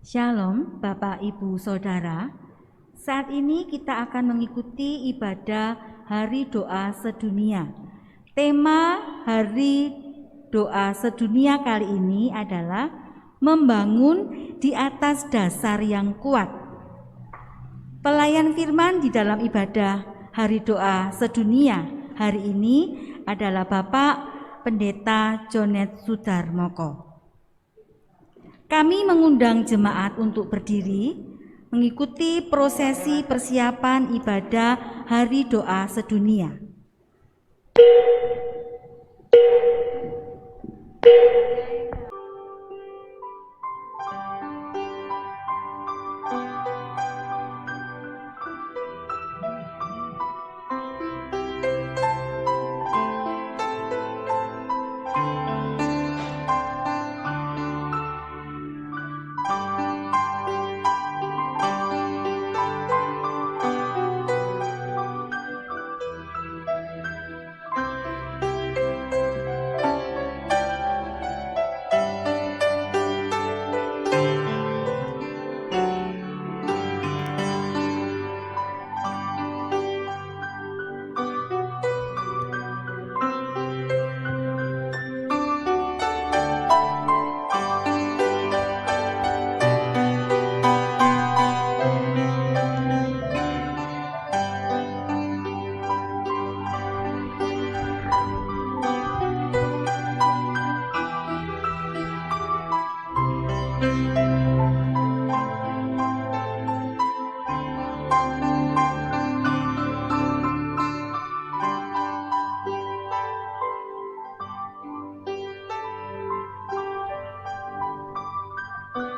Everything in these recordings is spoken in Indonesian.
Shalom Bapak Ibu Saudara. Saat ini kita akan mengikuti ibadah Hari Doa Sedunia. Tema Hari Doa Sedunia kali ini adalah membangun di atas dasar yang kuat. Pelayan firman di dalam ibadah Hari Doa Sedunia hari ini adalah Bapak Pendeta Jonet Sudarmoko. Kami mengundang jemaat untuk berdiri mengikuti prosesi persiapan ibadah Hari Doa Sedunia.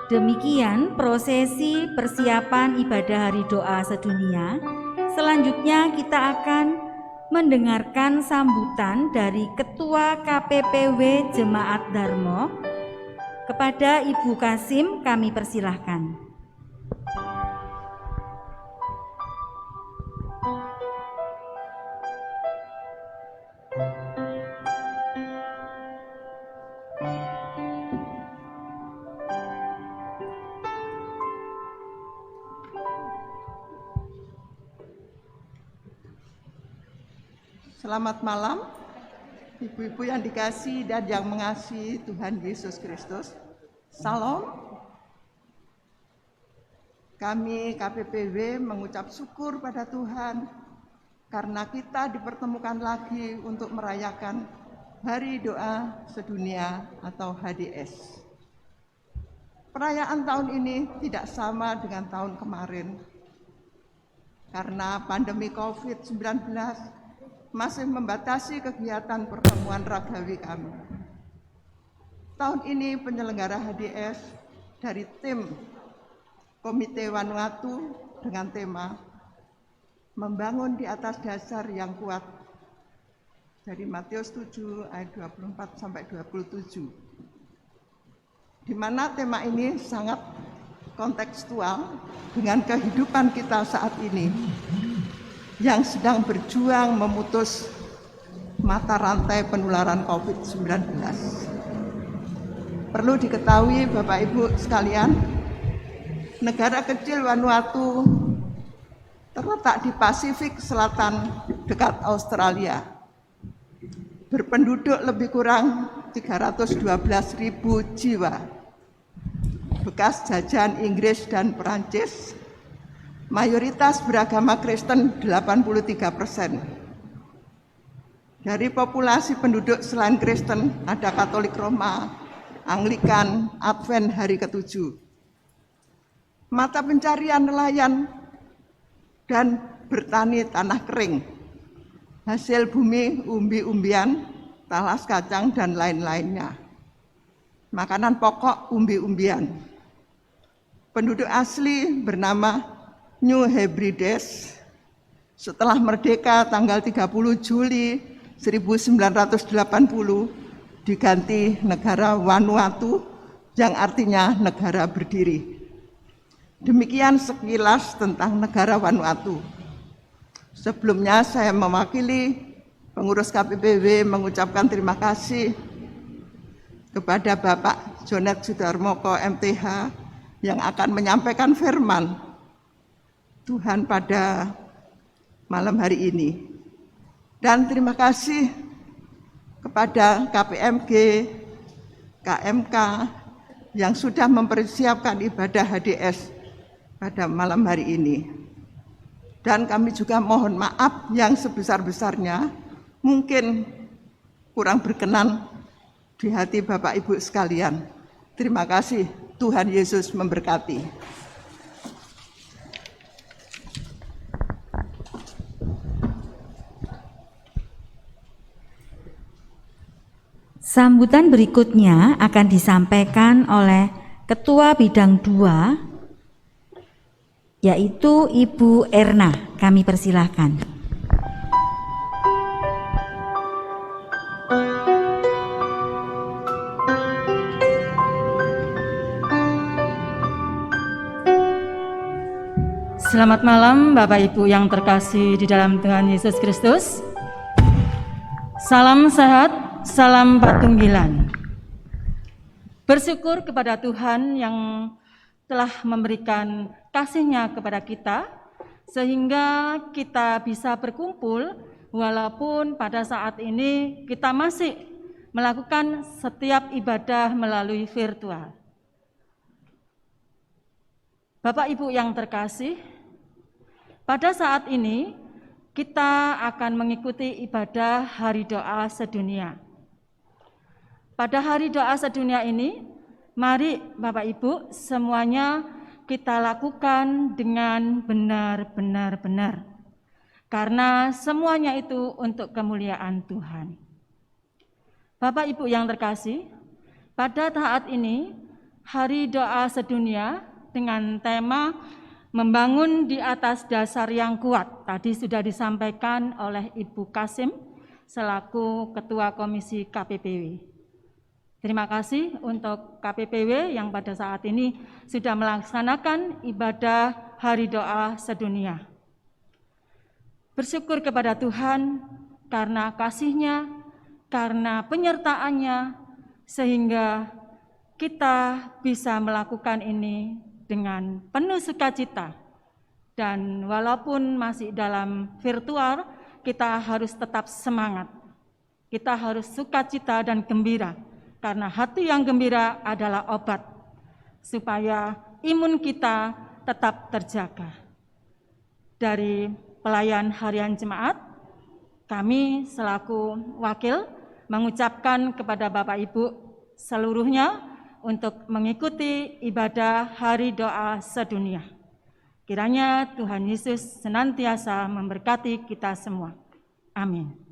Demikian prosesi persiapan ibadah Hari Doa Sedunia. Selanjutnya kita akan mendengarkan sambutan dari Ketua KPPW Jemaat Darmo. Kepada Ibu Kasim kami persilahkan. Selamat malam, ibu-ibu yang dikasihi dan yang mengasihi Tuhan Yesus Kristus. Salam. Kami KPPW mengucap syukur pada Tuhan karena kita dipertemukan lagi untuk merayakan Hari Doa Sedunia atau HDS. Perayaan tahun ini tidak sama dengan tahun kemarin karena pandemi COVID-19 masih membatasi kegiatan pertemuan ragawi kami. Tahun ini penyelenggara HDS dari tim Komite Vanuatu dengan tema membangun di atas dasar yang kuat dari Matius 7 ayat 24 sampai 27. Di mana tema ini sangat kontekstual dengan kehidupan kita saat ini yang sedang berjuang memutus mata rantai penularan COVID-19. Perlu diketahui Bapak Ibu sekalian, negara kecil Vanuatu terletak di Pasifik Selatan dekat Australia. Berpenduduk lebih kurang 312.000 jiwa. Bekas jajahan Inggris dan Perancis. Mayoritas beragama Kristen 83%. Dari populasi penduduk selain Kristen ada Katolik Roma, Anglikan, Advent hari ke-7. Mata pencarian nelayan dan bertani tanah kering. Hasil bumi umbi-umbian, talas kacang dan lain-lainnya. Makanan pokok umbi-umbian. Penduduk asli bernama New Hebrides setelah merdeka tanggal 30 Juli 1980 diganti negara Vanuatu yang artinya negara berdiri. Demikian sekilas tentang negara Vanuatu. Sebelumnya saya mewakili pengurus KPPW mengucapkan terima kasih kepada Bapak Jonet Sudarmoko MTH yang akan menyampaikan firman Tuhan pada malam hari ini. Dan terima kasih kepada KPMG, KMK yang sudah mempersiapkan ibadah HDS pada malam hari ini. Dan kami juga mohon maaf yang sebesar-besarnya mungkin kurang berkenan di hati Bapak Ibu sekalian. Terima kasih, Tuhan Yesus memberkati. Sambutan berikutnya akan disampaikan oleh Ketua Bidang 2, yaitu Ibu Erna. Kami persilahkan. Selamat malam Bapak Ibu yang terkasih di dalam Tuhan Yesus Kristus. Salam sehat, salam patunggilan. Bersyukur kepada Tuhan yang telah memberikan kasih-Nya kepada kita, sehingga kita bisa berkumpul walaupun pada saat ini kita masih melakukan setiap ibadah melalui virtual. Bapak Ibu yang terkasih, pada saat ini kita akan mengikuti ibadah Hari Doa Sedunia. Pada Hari Doa Sedunia ini, mari Bapak Ibu semuanya kita lakukan dengan benar-benar, karena semuanya itu untuk kemuliaan Tuhan. Bapak Ibu yang terkasih, pada saat ini Hari Doa Sedunia dengan tema membangun di atas dasar yang kuat. Tadi sudah disampaikan oleh Ibu Kasim selaku Ketua Komisi KPPW. Terima kasih untuk KPPW yang pada saat ini sudah melaksanakan ibadah Hari Doa Sedunia. Bersyukur kepada Tuhan karena kasih-Nya, karena penyertaan-Nya, sehingga kita bisa melakukan ini dengan penuh sukacita. Dan walaupun masih dalam virtual, kita harus tetap semangat. Kita harus sukacita dan gembira, karena hati yang gembira adalah obat, supaya imun kita tetap terjaga. Dari pelayan harian jemaat, kami selaku wakil mengucapkan kepada Bapak Ibu seluruhnya untuk mengikuti ibadah Hari Doa Sedunia. Kiranya Tuhan Yesus senantiasa memberkati kita semua. Amin.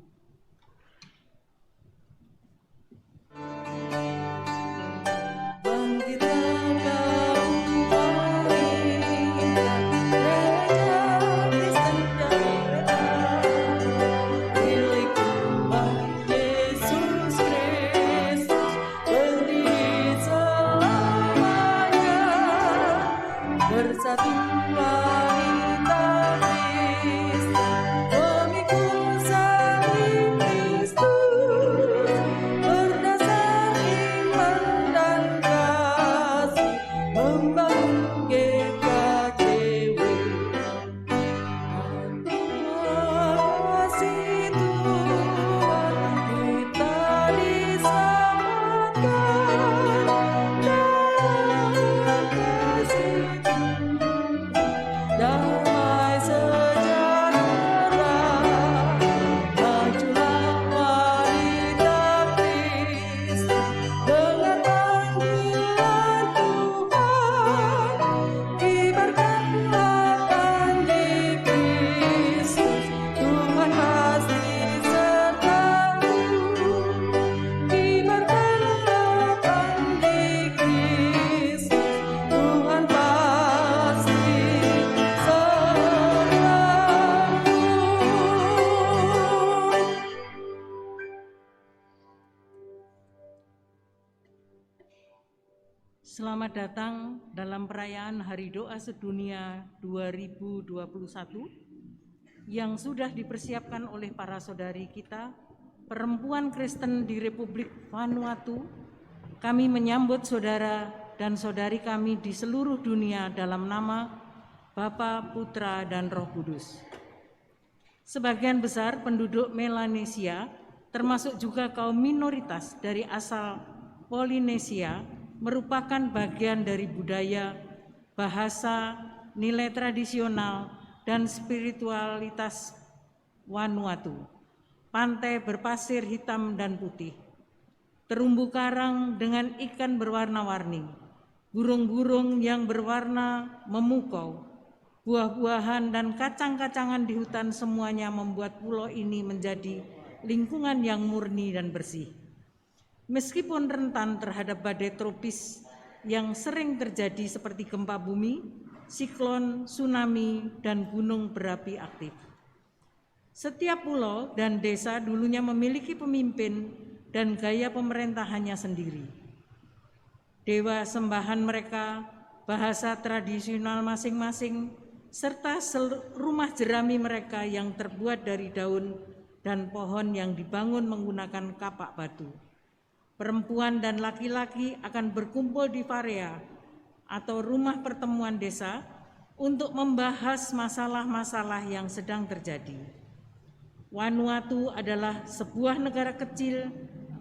Selamat datang dalam perayaan Hari Doa Sedunia 2021 yang sudah dipersiapkan oleh para saudari kita, perempuan Kristen di Republik Vanuatu. Kami menyambut saudara dan saudari kami di seluruh dunia dalam nama Bapa, Putra, dan Roh Kudus. Sebagian besar penduduk Melanesia, termasuk juga kaum minoritas dari asal Polinesia, merupakan bagian dari budaya, bahasa, nilai tradisional, dan spiritualitas Vanuatu. Pantai berpasir hitam dan putih, terumbu karang dengan ikan berwarna-warni, burung-burung yang berwarna memukau, buah-buahan dan kacang-kacangan di hutan, semuanya membuat pulau ini menjadi lingkungan yang murni dan bersih. Meskipun rentan terhadap badai tropis yang sering terjadi seperti gempa bumi, siklon, tsunami, dan gunung berapi aktif. Setiap pulau dan desa dulunya memiliki pemimpin dan gaya pemerintahannya sendiri. Dewa sembahan mereka, bahasa tradisional masing-masing, serta rumah jerami mereka yang terbuat dari daun dan pohon yang dibangun menggunakan kapak batu. Perempuan dan laki-laki akan berkumpul di Varea atau rumah pertemuan desa untuk membahas masalah-masalah yang sedang terjadi. Vanuatu adalah sebuah negara kecil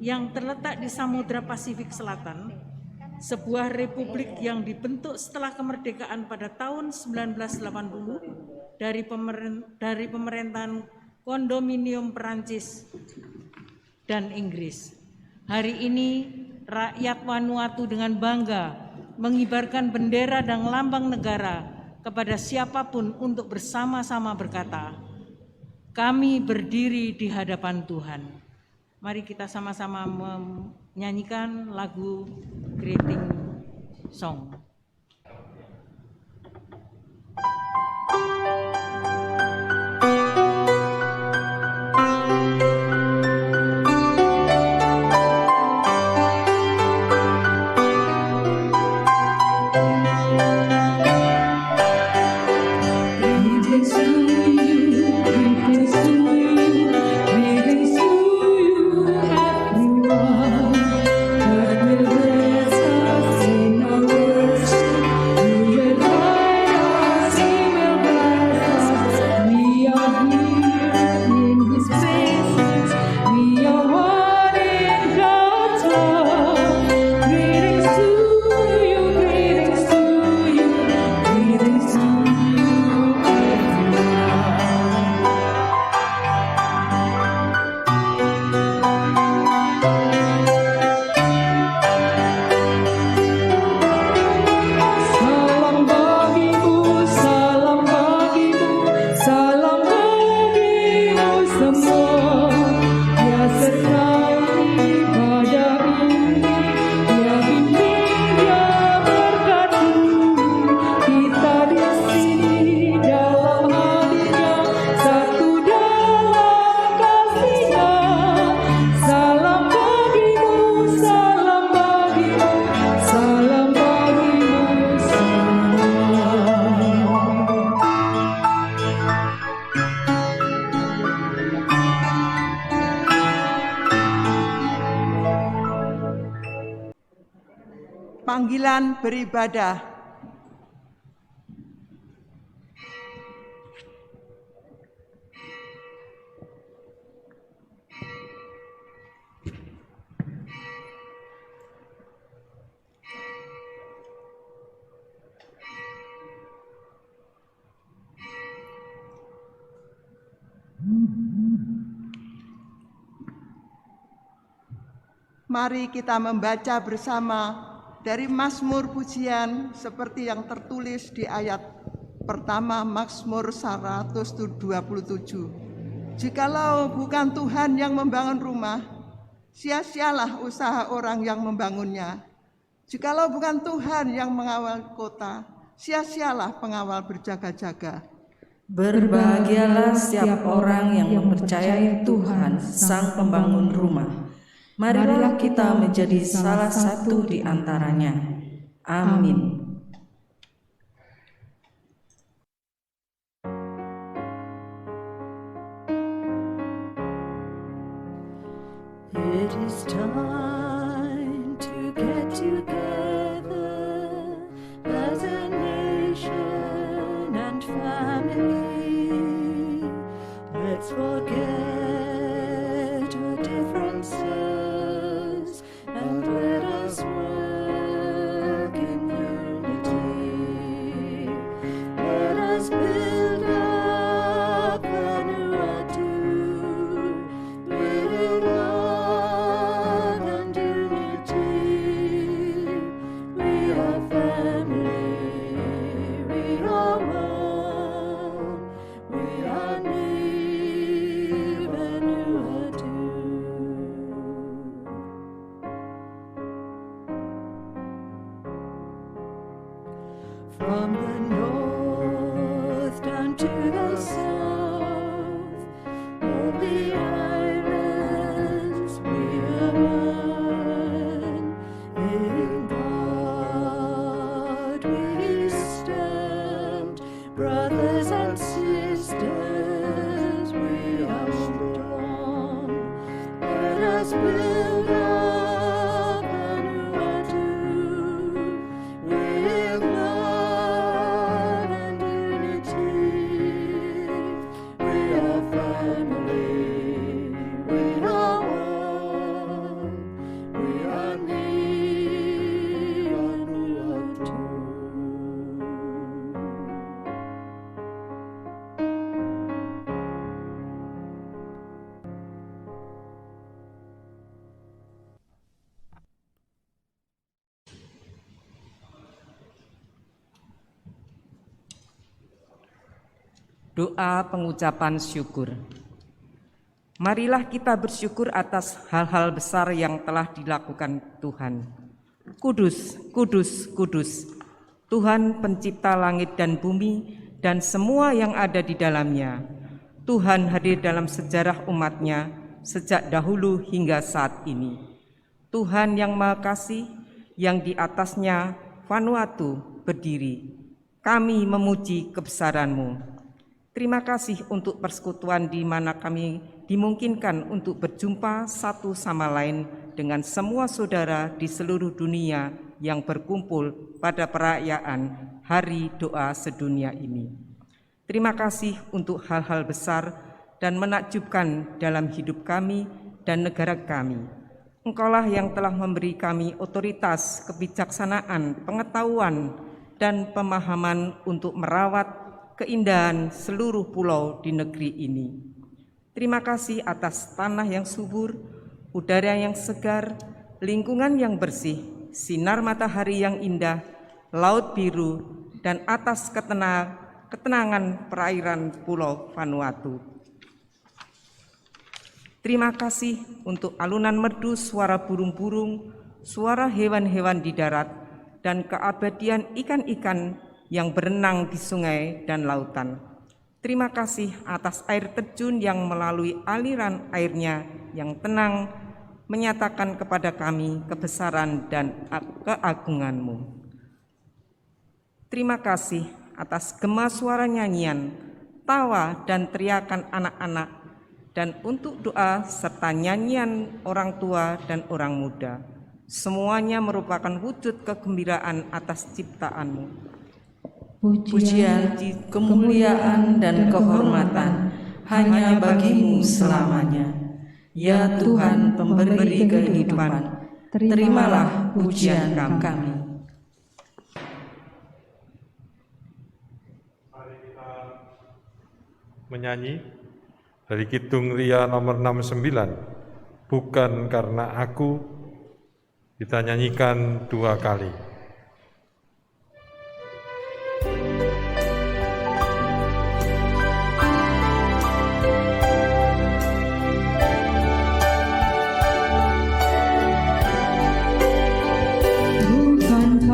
yang terletak di Samudra Pasifik Selatan, sebuah republik yang dibentuk setelah kemerdekaan pada tahun 1980 dari pemerintahan kondominium Perancis dan Inggris. Hari ini rakyat Vanuatu dengan bangga mengibarkan bendera dan lambang negara kepada siapapun untuk bersama-sama berkata, "Kami berdiri di hadapan Tuhan." Mari kita sama-sama menyanyikan lagu Greeting Song. Panggilan beribadah. Mari kita membaca bersama dari Mazmur Pujian seperti yang tertulis di ayat pertama Mazmur 127. Jikalau bukan Tuhan yang membangun rumah, sia-sialah usaha orang yang membangunnya. Jikalau bukan Tuhan yang mengawal kota, sia-sialah pengawal berjaga-jaga. Berbahagialah setiap orang yang mempercayai Tuhan, Sang Pembangun rumah. Marilah kita menjadi salah satu di antaranya. Amin. It is time to get together Let's forget our differences and let us work in unity. Let us build up Vanuatu with love and unity. We are family, we are one, we are Ni Vanuatu. From the north down to the south, all the islands we are one. In God we stand, brothers and sisters, we are strong. Let us build up Vanuatu with love and unity. We are family, we are one, we are Ni Vanuatu. Doa pengucapan syukur. Marilah kita bersyukur atas hal-hal besar yang telah dilakukan Tuhan. Kudus, kudus, kudus, Tuhan pencipta langit dan bumi dan semua yang ada di dalamnya. Tuhan hadir dalam sejarah umat-Nya sejak dahulu hingga saat ini. Tuhan yang Maha Kasih, yang di atasnya Vanuatu berdiri. Kami memuji kebesaran-Mu. Terima kasih untuk persekutuan di mana kami dimungkinkan untuk berjumpa satu sama lain dengan semua saudara di seluruh dunia yang berkumpul pada perayaan Hari Doa Sedunia ini. Terima kasih untuk hal-hal besar dan menakjubkan dalam hidup kami dan negara kami. Engkaulah yang telah memberi kami otoritas, kebijaksanaan, pengetahuan, dan pemahaman untuk merawat keindahan seluruh pulau di negeri ini. Terima kasih atas tanah yang subur, udara yang segar, lingkungan yang bersih, sinar matahari yang indah, laut biru, dan atas ketenangan perairan Pulau Vanuatu. Terima kasih untuk alunan merdu suara burung-burung, suara hewan-hewan di darat, dan keabadian ikan-ikan yang berenang di sungai dan lautan. Terima kasih atas air terjun yang melalui aliran airnya yang tenang menyatakan kepada kami kebesaran dan keagungan-Mu. Terima kasih atas gema suara nyanyian, tawa dan teriakan anak-anak, dan untuk doa serta nyanyian orang tua dan orang muda. Semuanya merupakan wujud kegembiraan atas ciptaan-Mu. Pujian, kemuliaan, dan kehormatan hanya bagi-Mu selamanya. Ya Tuhan pemberi kehidupan, terimalah pujian kami. Mari kita menyanyi dari Kidung Ria nomor 69, Bukan Karena Aku. Kita nyanyikan 2 kali. Bukan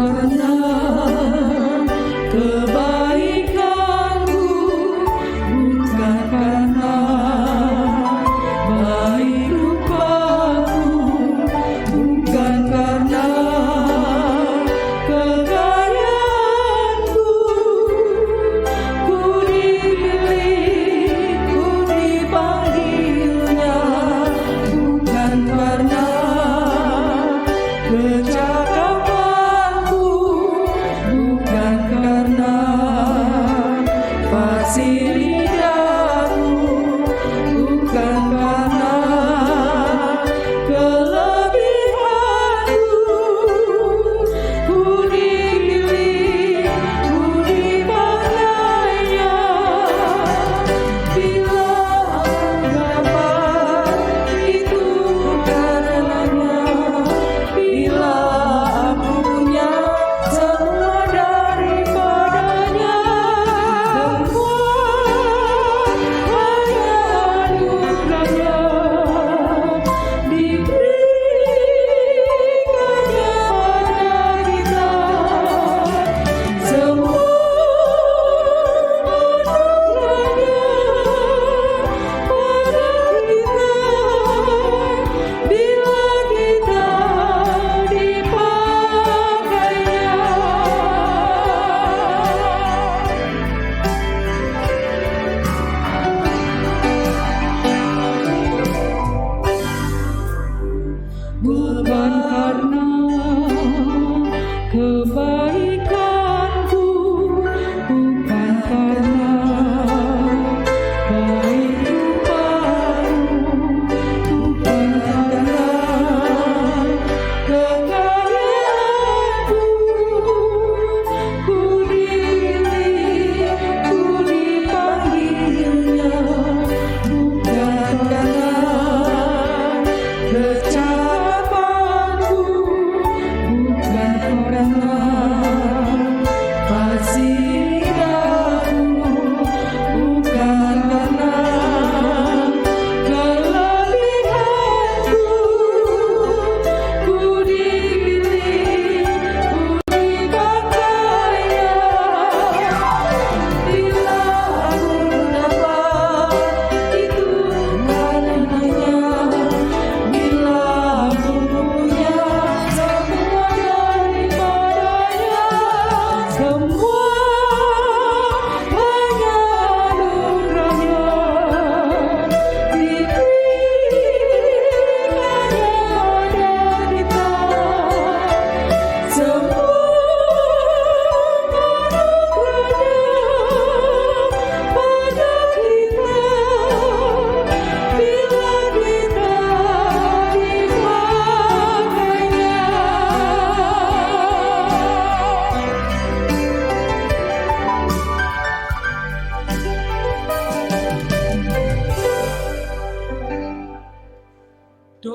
karena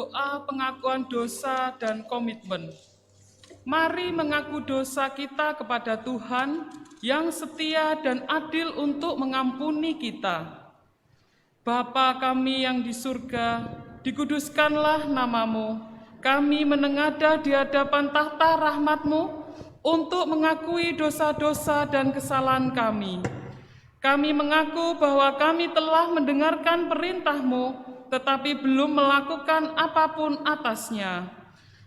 doa pengakuan dosa dan komitmen. Mari mengaku dosa kita kepada Tuhan yang setia dan adil untuk mengampuni kita. Bapa kami yang di surga, dikuduskanlah namamu. Kami menengadah di hadapan tahta rahmat-Mu untuk mengakui dosa-dosa dan kesalahan kami. Kami mengaku bahwa kami telah mendengarkan perintah-Mu, tetapi belum melakukan apapun atasnya.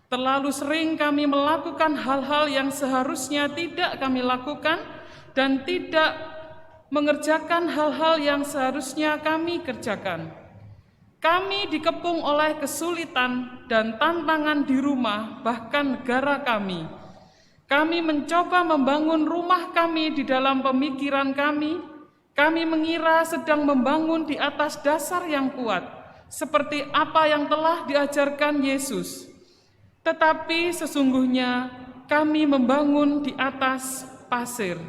Terlalu sering kami melakukan hal-hal yang seharusnya tidak kami lakukan dan tidak mengerjakan hal-hal yang seharusnya kami kerjakan. Kami dikepung oleh kesulitan dan tantangan di rumah, bahkan negara kami. Kami mencoba membangun rumah kami di dalam pemikiran kami. Kami mengira sedang membangun di atas dasar yang kuat, seperti apa yang telah diajarkan Yesus. Tetapi sesungguhnya kami membangun di atas pasir.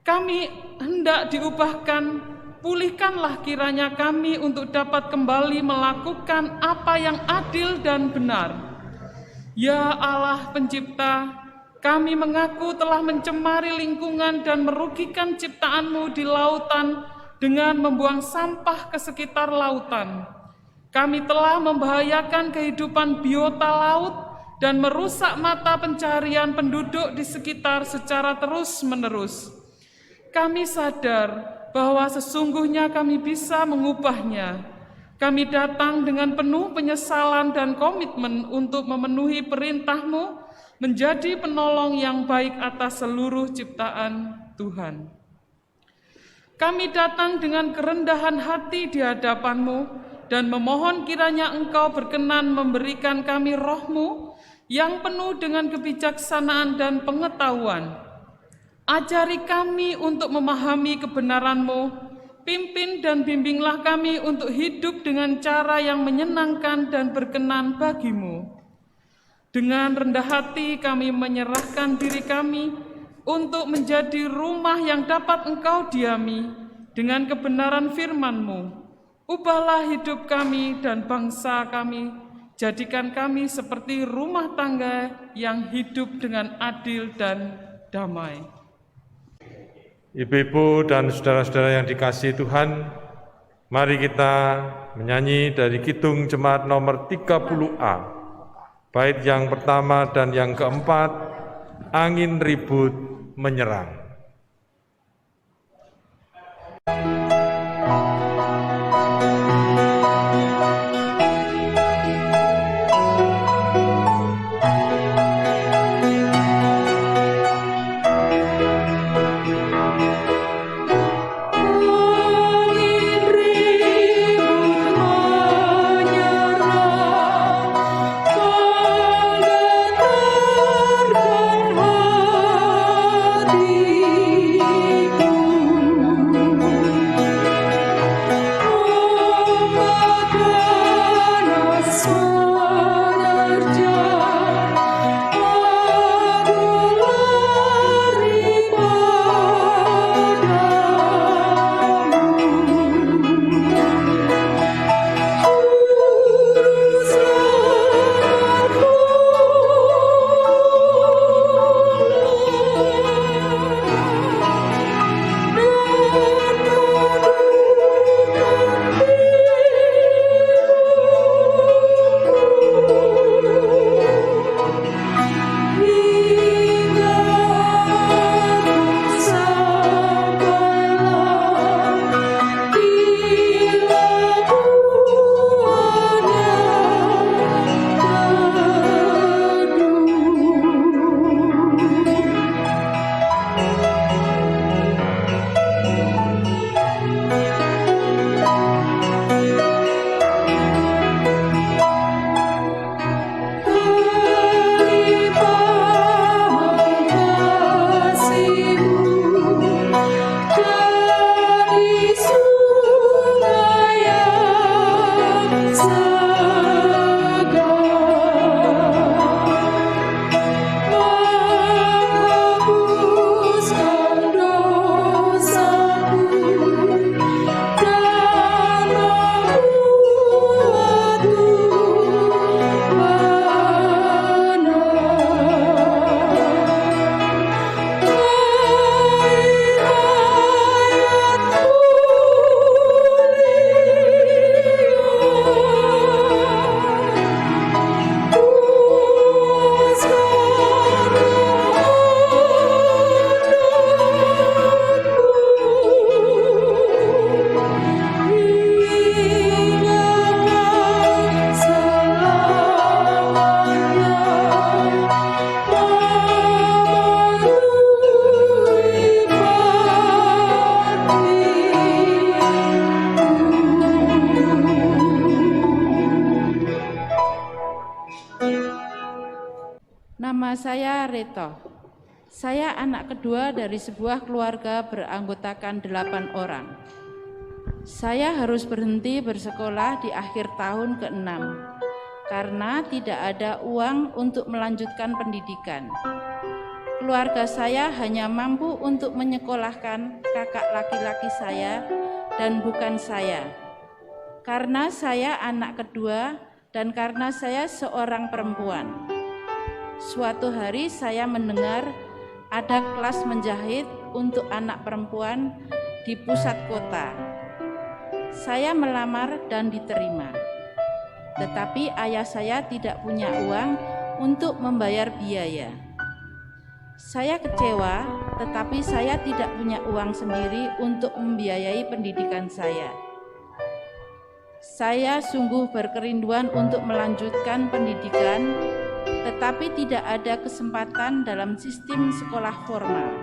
Kami hendak diubahkan, pulihkanlah kiranya kami untuk dapat kembali melakukan apa yang adil dan benar. Ya Allah Pencipta, kami mengaku telah mencemari lingkungan dan merugikan ciptaan-Mu di lautan dengan membuang sampah ke sekitar lautan. Kami telah membahayakan kehidupan biota laut dan merusak mata pencaharian penduduk di sekitar secara terus-menerus. Kami sadar bahwa sesungguhnya kami bisa mengubahnya. Kami datang dengan penuh penyesalan dan komitmen untuk memenuhi perintah-Mu, menjadi penolong yang baik atas seluruh ciptaan Tuhan. Kami datang dengan kerendahan hati di hadapan-Mu, dan memohon kiranya Engkau berkenan memberikan kami roh-Mu yang penuh dengan kebijaksanaan dan pengetahuan. Ajari kami untuk memahami kebenaran-Mu, pimpin dan bimbinglah kami untuk hidup dengan cara yang menyenangkan dan berkenan bagi-Mu. Dengan rendah hati kami menyerahkan diri kami untuk menjadi rumah yang dapat Engkau diami dengan kebenaran firman-Mu. Ubahlah hidup kami dan bangsa kami, jadikan kami seperti rumah tangga yang hidup dengan adil dan damai. Ibu-ibu dan saudara-saudara yang dikasihi Tuhan, mari kita menyanyi dari Kidung Jemaat nomor 30A, bait yang pertama dan yang keempat, Angin Ribut Menyerang. Hati Nama saya Reto. Saya anak kedua dari sebuah keluarga beranggotakan 8 orang. Saya harus berhenti bersekolah di akhir tahun ke-6 karena tidak ada uang untuk melanjutkan pendidikan. Keluarga saya hanya mampu untuk menyekolahkan kakak laki-laki saya dan bukan saya. Karena saya anak kedua dan karena saya seorang perempuan. Suatu hari saya mendengar ada kelas menjahit untuk anak perempuan di pusat kota. Saya melamar dan diterima. Tetapi ayah saya tidak punya uang untuk membayar biaya. Saya kecewa, tetapi saya tidak punya uang sendiri untuk membiayai pendidikan saya. Saya sungguh berkerinduan untuk melanjutkan pendidikan, tetapi tidak ada kesempatan dalam sistem sekolah formal.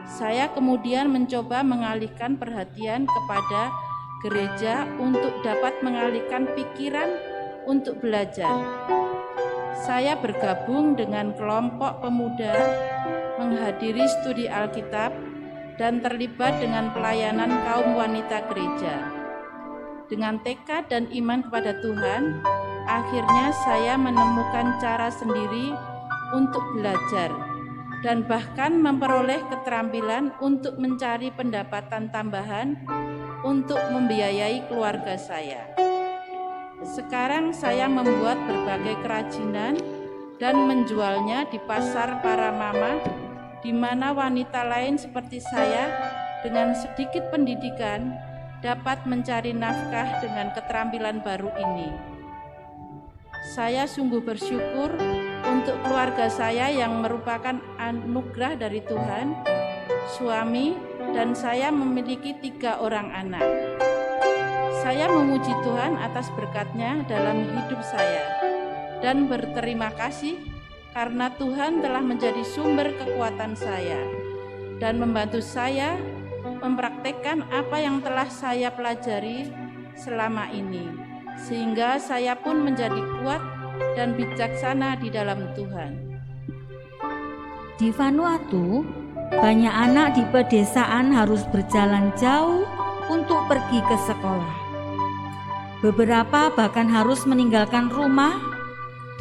Saya kemudian mencoba mengalihkan perhatian kepada gereja untuk dapat mengalihkan pikiran untuk belajar. Saya bergabung dengan kelompok pemuda, menghadiri studi Alkitab, dan terlibat dengan pelayanan kaum wanita gereja. Dengan tekad dan iman kepada Tuhan, akhirnya saya menemukan cara sendiri untuk belajar dan bahkan memperoleh keterampilan untuk mencari pendapatan tambahan untuk membiayai keluarga saya. Sekarang saya membuat berbagai kerajinan dan menjualnya di pasar para mama, di mana wanita lain seperti saya dengan sedikit pendidikan dapat mencari nafkah dengan keterampilan baru ini. Saya sungguh bersyukur untuk keluarga saya yang merupakan anugerah dari Tuhan, suami, dan saya memiliki 3 orang anak. Saya memuji Tuhan atas berkat-Nya dalam hidup saya dan berterima kasih karena Tuhan telah menjadi sumber kekuatan saya dan membantu saya mempraktekkan apa yang telah saya pelajari selama ini, sehingga saya pun menjadi kuat dan bijaksana di dalam Tuhan. Di Vanuatu, banyak anak di pedesaan harus berjalan jauh untuk pergi ke sekolah. Beberapa bahkan harus meninggalkan rumah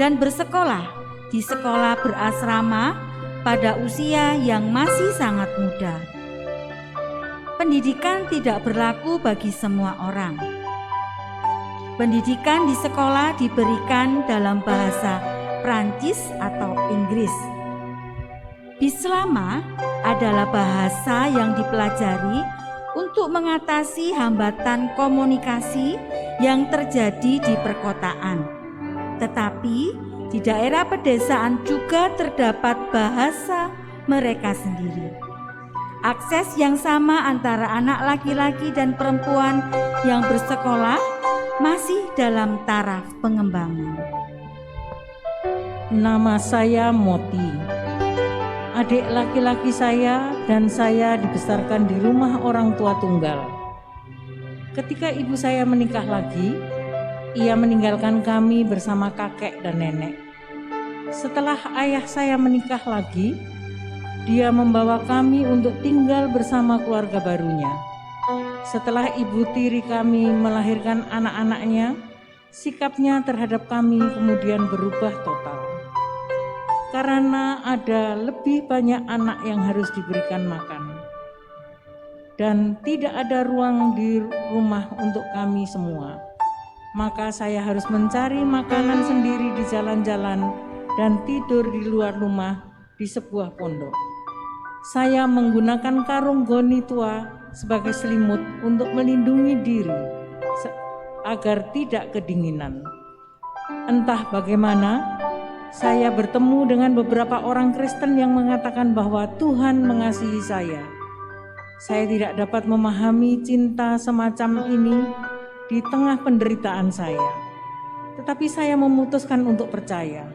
dan bersekolah di sekolah berasrama pada usia yang masih sangat muda. Pendidikan tidak berlaku bagi semua orang. Pendidikan di sekolah diberikan dalam bahasa Prancis atau Inggris. Bislama adalah bahasa yang dipelajari untuk mengatasi hambatan komunikasi yang terjadi di perkotaan. Tetapi di daerah pedesaan juga terdapat bahasa mereka sendiri. Akses yang sama antara anak laki-laki dan perempuan yang bersekolah masih dalam taraf pengembangan. Nama saya Moti. Adik laki-laki saya dan saya dibesarkan di rumah orang tua tunggal. Ketika ibu saya menikah lagi, ia meninggalkan kami bersama kakek dan nenek. Setelah ayah saya menikah lagi, dia membawa kami untuk tinggal bersama keluarga barunya. Setelah ibu tiri kami melahirkan anak-anaknya, sikapnya terhadap kami kemudian berubah total. Karena ada lebih banyak anak yang harus diberikan makan. Dan tidak ada ruang di rumah untuk kami semua. Maka saya harus mencari makanan sendiri di jalan-jalan dan tidur di luar rumah di sebuah pondok. Saya menggunakan karung goni tua sebagai selimut untuk melindungi diri agar tidak kedinginan. Entah bagaimana, saya bertemu dengan beberapa orang Kristen yang mengatakan bahwa Tuhan mengasihi saya. Saya tidak dapat memahami cinta semacam ini di tengah penderitaan saya. Tetapi saya memutuskan untuk percaya.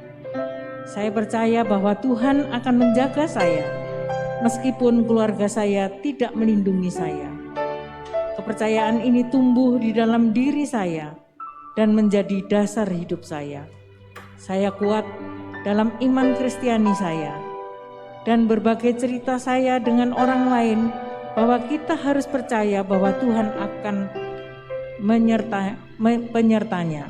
Saya percaya bahwa Tuhan akan menjaga saya, meskipun keluarga saya tidak melindungi saya. Kepercayaan ini tumbuh di dalam diri saya dan menjadi dasar hidup saya. Saya kuat dalam iman Kristiani saya, dan berbagai cerita saya dengan orang lain bahwa kita harus percaya bahwa Tuhan akan penyertanya.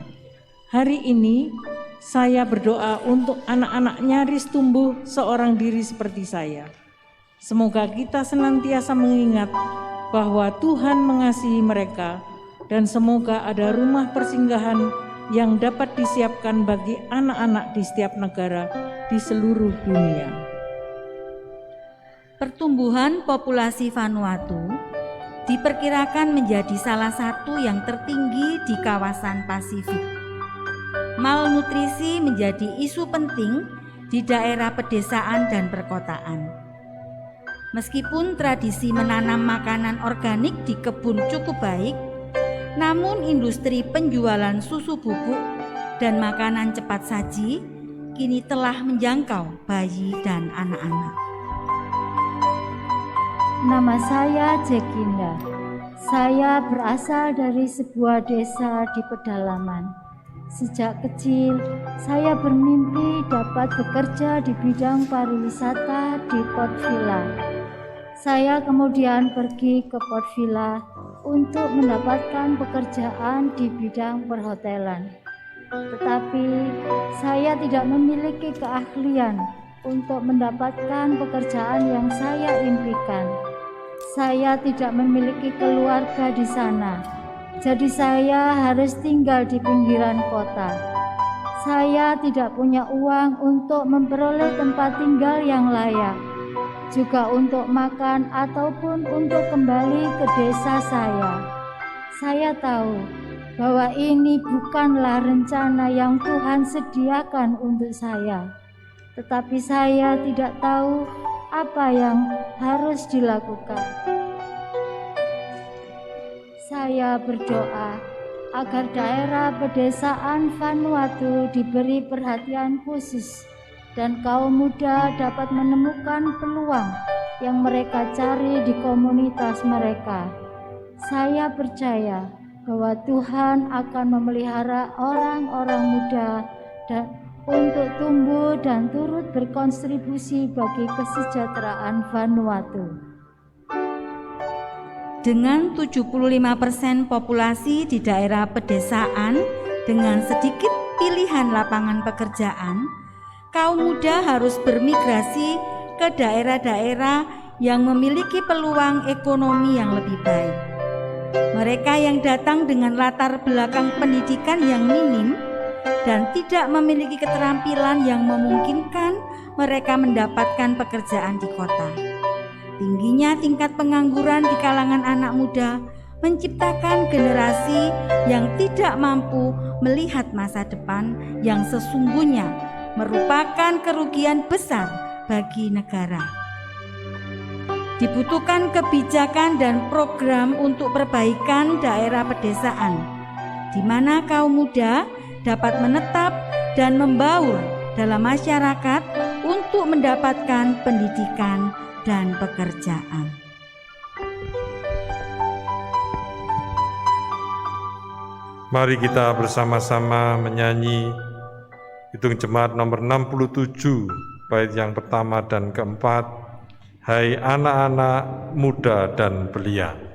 Hari ini saya berdoa untuk anak-anak nyaris tumbuh seorang diri seperti saya. Semoga kita senantiasa mengingat bahwa Tuhan mengasihi mereka, dan semoga ada rumah persinggahan yang dapat disiapkan bagi anak-anak di setiap negara di seluruh dunia. Pertumbuhan populasi Vanuatu diperkirakan menjadi salah satu yang tertinggi di kawasan Pasifik. Malnutrisi menjadi isu penting di daerah pedesaan dan perkotaan. Meskipun tradisi menanam makanan organik di kebun cukup baik, namun industri penjualan susu bubuk dan makanan cepat saji kini telah menjangkau bayi dan anak-anak. Nama saya Jekinda. Saya berasal dari sebuah desa di pedalaman. Sejak kecil, saya bermimpi dapat bekerja di bidang pariwisata di Port Vila. Saya kemudian pergi ke Port Vila untuk mendapatkan pekerjaan di bidang perhotelan. Tetapi saya tidak memiliki keahlian untuk mendapatkan pekerjaan yang saya impikan. Saya tidak memiliki keluarga di sana, jadi saya harus tinggal di pinggiran kota. Saya tidak punya uang untuk memperoleh tempat tinggal yang layak, juga untuk makan ataupun untuk kembali ke desa saya. Saya tahu bahwa ini bukanlah rencana yang Tuhan sediakan untuk saya, tetapi saya tidak tahu apa yang harus dilakukan. Saya berdoa agar daerah pedesaan Vanuatu diberi perhatian khusus dan kaum muda dapat menemukan peluang yang mereka cari di komunitas mereka. Saya percaya bahwa Tuhan akan memelihara orang-orang muda dan untuk tumbuh dan turut berkontribusi bagi kesejahteraan Vanuatu. Dengan 75% populasi di daerah pedesaan dengan sedikit pilihan lapangan pekerjaan, kaum muda harus bermigrasi ke daerah-daerah yang memiliki peluang ekonomi yang lebih baik. Mereka yang datang dengan latar belakang pendidikan yang minim dan tidak memiliki keterampilan yang memungkinkan mereka mendapatkan pekerjaan di kota. Tingginya tingkat pengangguran di kalangan anak muda menciptakan generasi yang tidak mampu melihat masa depan yang sesungguhnya merupakan kerugian besar bagi negara. Dibutuhkan kebijakan dan program untuk perbaikan daerah pedesaan, di mana kaum muda dapat menetap dan membaur dalam masyarakat untuk mendapatkan pendidikan dan pekerjaan. Mari kita bersama-sama menyanyi Hitung Jemaat nomor 67, bait yang pertama dan keempat, Hai anak-anak muda dan belia.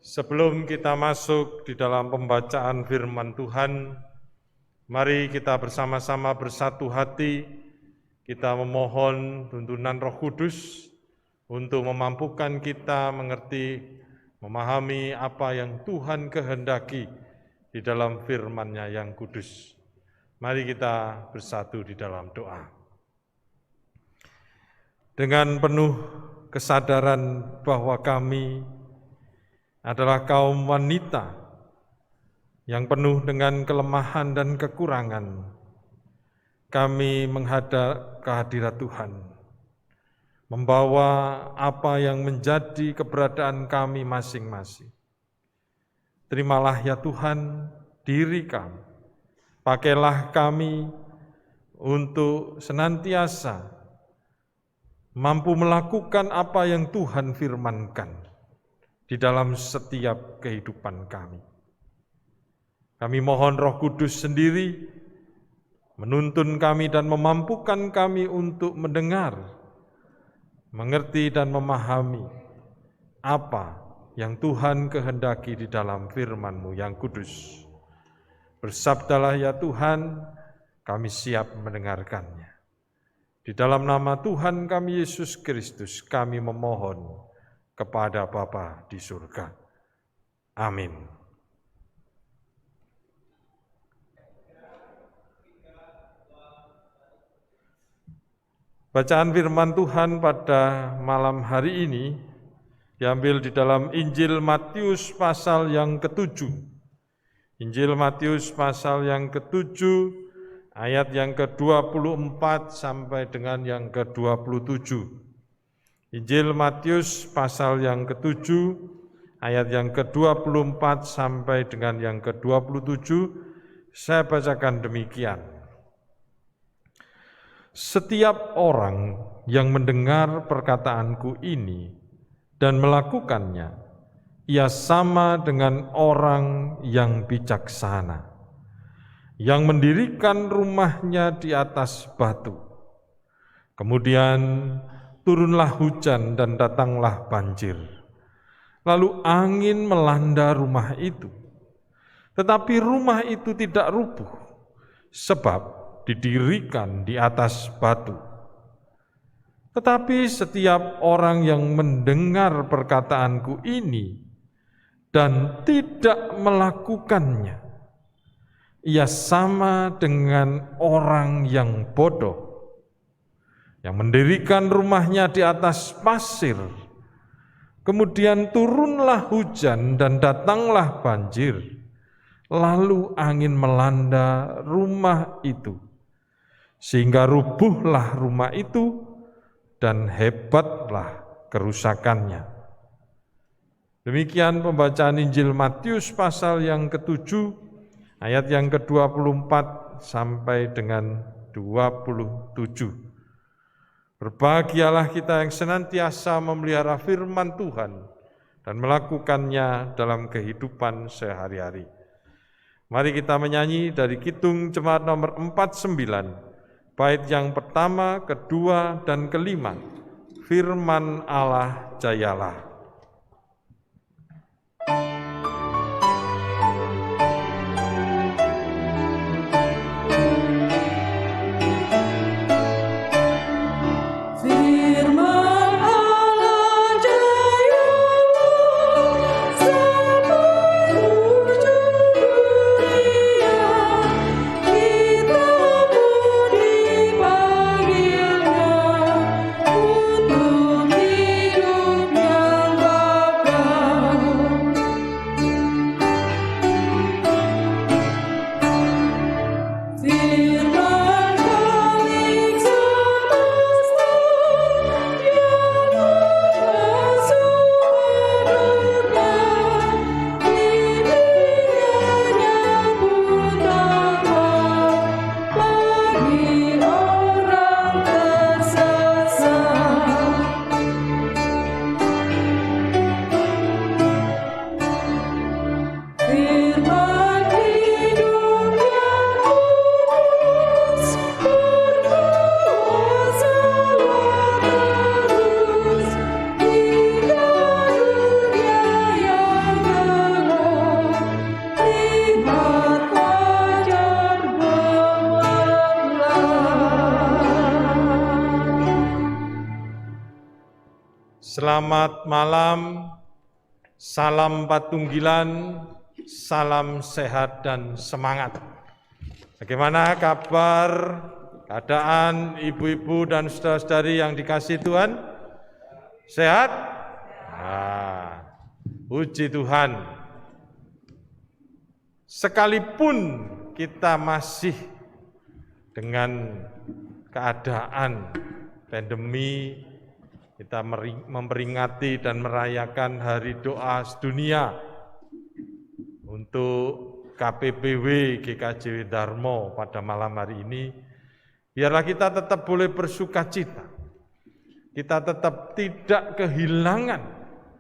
Sebelum kita masuk di dalam pembacaan firman Tuhan, mari kita bersama-sama bersatu hati, kita memohon tuntunan Roh Kudus untuk memampukan kita mengerti, memahami apa yang Tuhan kehendaki di dalam firman-Nya yang kudus. Mari kita bersatu di dalam doa. Dengan penuh kesadaran bahwa kami adalah kaum wanita yang penuh dengan kelemahan dan kekurangan, kami menghadap kehadirat Tuhan, membawa apa yang menjadi keberadaan kami masing-masing. Terimalah ya Tuhan diri kami, pakailah kami untuk senantiasa mampu melakukan apa yang Tuhan firmankan di dalam setiap kehidupan kami. Kami mohon Roh Kudus sendiri menuntun kami dan memampukan kami untuk mendengar, mengerti dan memahami apa yang Tuhan kehendaki di dalam firman-Mu yang kudus. Bersabdalah ya Tuhan, kami siap mendengarkannya. Di dalam nama Tuhan kami Yesus Kristus kami memohon kepada Bapa di surga. Amin. Bacaan firman Tuhan pada malam hari ini diambil di dalam Injil Matius pasal yang ke-7. Injil Matius pasal yang ke-7 ayat yang ke-24 sampai dengan yang ke-27. Injil Matius pasal yang ke-7 ayat yang ke-24 sampai dengan yang ke-27, saya bacakan demikian. Setiap orang yang mendengar perkataanku ini dan melakukannya, ia sama dengan orang yang bijaksana, yang mendirikan rumahnya di atas batu. Kemudian turunlah hujan dan datanglah banjir. Lalu angin melanda rumah itu. Tetapi rumah itu tidak rubuh, sebab didirikan di atas batu. Tetapi setiap orang yang mendengar perkataanku ini dan tidak melakukannya, ia sama dengan orang yang bodoh, yang mendirikan rumahnya di atas pasir. Kemudian turunlah hujan dan datanglah banjir, lalu angin melanda rumah itu, sehingga rubuhlah rumah itu dan hebatlah kerusakannya. Demikian pembacaan Injil Matius pasal yang ke-7, ayat yang ke-24 sampai dengan 27. Berbahagialah kita yang senantiasa memelihara firman Tuhan dan melakukannya dalam kehidupan sehari-hari. Mari kita menyanyi dari Kidung Jemaat nomor 49, bait yang pertama, kedua, dan kelima. Firman Allah jayalah. Untuk hidupnya Selamat malam, salam Patunggilan, salam sehat dan semangat. Bagaimana kabar, keadaan ibu-ibu dan saudara-saudari yang dikasihi Tuhan? Sehat? Puji Tuhan. Sekalipun kita masih dengan keadaan pandemi, kita memperingati dan merayakan Hari Doa Sedunia untuk KPPW GKJ Darmo pada malam hari ini. Biarlah kita tetap boleh bersukacita. Kita tetap tidak kehilangan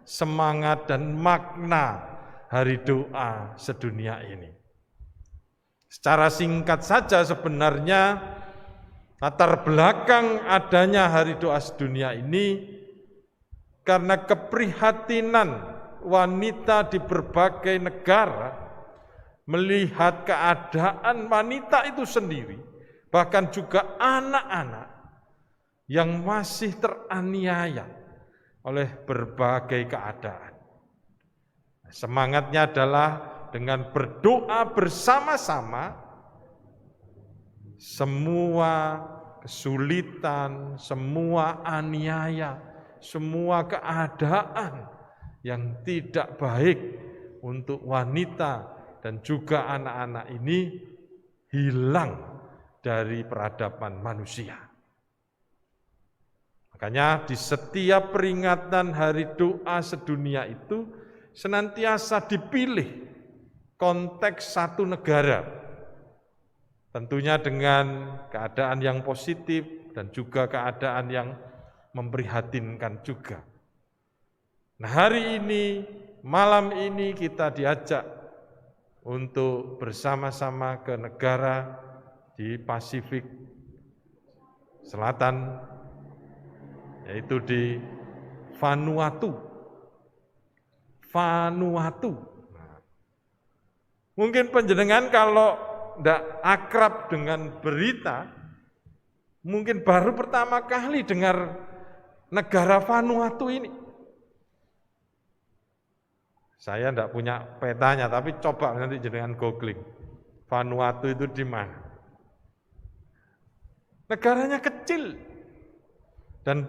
semangat dan makna Hari Doa Sedunia ini. Secara singkat saja sebenarnya latar belakang adanya Hari Doa Sedunia ini karena keprihatinan wanita di berbagai negara melihat keadaan wanita itu sendiri, bahkan juga anak-anak yang masih teraniaya oleh berbagai keadaan. Semangatnya adalah dengan berdoa bersama-sama, semua kesulitan, semua aniaya, semua keadaan yang tidak baik untuk wanita dan juga anak-anak ini hilang dari peradaban manusia. Makanya di setiap peringatan Hari Doa Sedunia itu senantiasa dipilih konteks satu negara. Tentunya dengan keadaan yang positif dan juga keadaan yang memprihatinkan juga. Nah, hari ini, malam ini kita diajak untuk bersama-sama ke negara di Pasifik Selatan, yaitu di Vanuatu. Nah, mungkin panjenengan kalau tidak akrab dengan berita, mungkin baru pertama kali dengar negara Vanuatu ini. Saya tidak punya petanya, tapi coba nanti jenengan googling. Vanuatu itu di mana? Negaranya kecil dan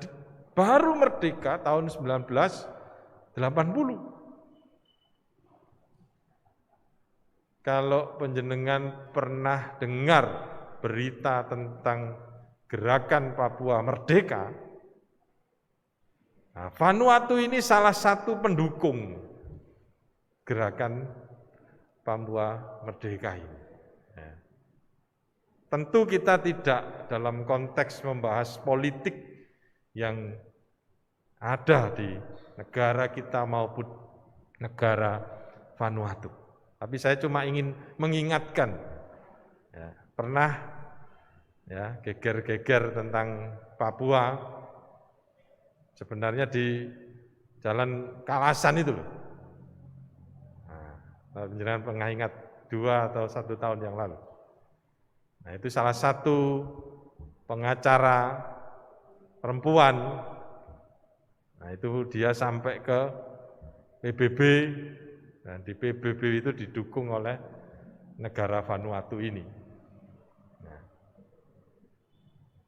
baru merdeka tahun 1980. Kalau panjenengan pernah dengar berita tentang gerakan Papua Merdeka, nah, Vanuatu ini salah satu pendukung gerakan Papua Merdeka ini. Ya. Tentu kita tidak dalam konteks membahas politik yang ada di negara kita maupun negara Vanuatu. Tapi saya cuma ingin mengingatkan, ya, pernah ya geger-geger tentang Papua, sebenarnya di Jalan Kalasan itu loh. Nah, penjelasan pengingat 2 atau 1 tahun yang lalu. Nah, itu salah satu pengacara perempuan. Nah, itu dia sampai ke PBB. Dan di PBB itu didukung oleh negara Vanuatu ini. Nah,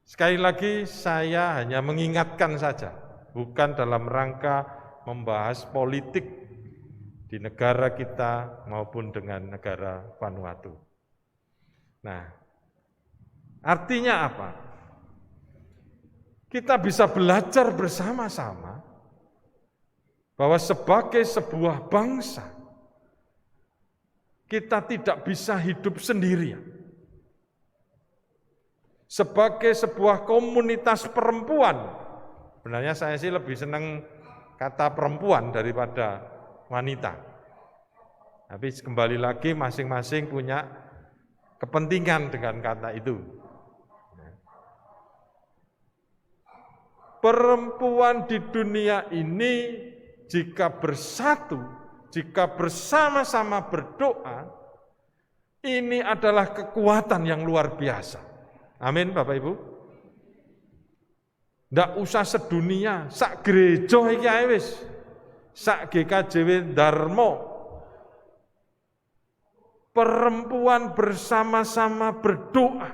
sekali lagi saya hanya mengingatkan saja, bukan dalam rangka membahas politik di negara kita maupun dengan negara Vanuatu. Nah, artinya apa? Kita bisa belajar bersama-sama bahwa sebagai sebuah bangsa, kita tidak bisa hidup sendirian. Sebagai sebuah komunitas perempuan, sebenarnya saya sih lebih senang kata perempuan daripada wanita. Tapi kembali lagi masing-masing punya kepentingan dengan kata itu. Perempuan di dunia ini jika bersatu, jika bersama-sama berdoa, ini adalah kekuatan yang luar biasa. Amin, Bapak Ibu. Ndak usah sedunia, sak gereja iki ae wis. Sak GKJW Darmo. Perempuan bersama-sama berdoa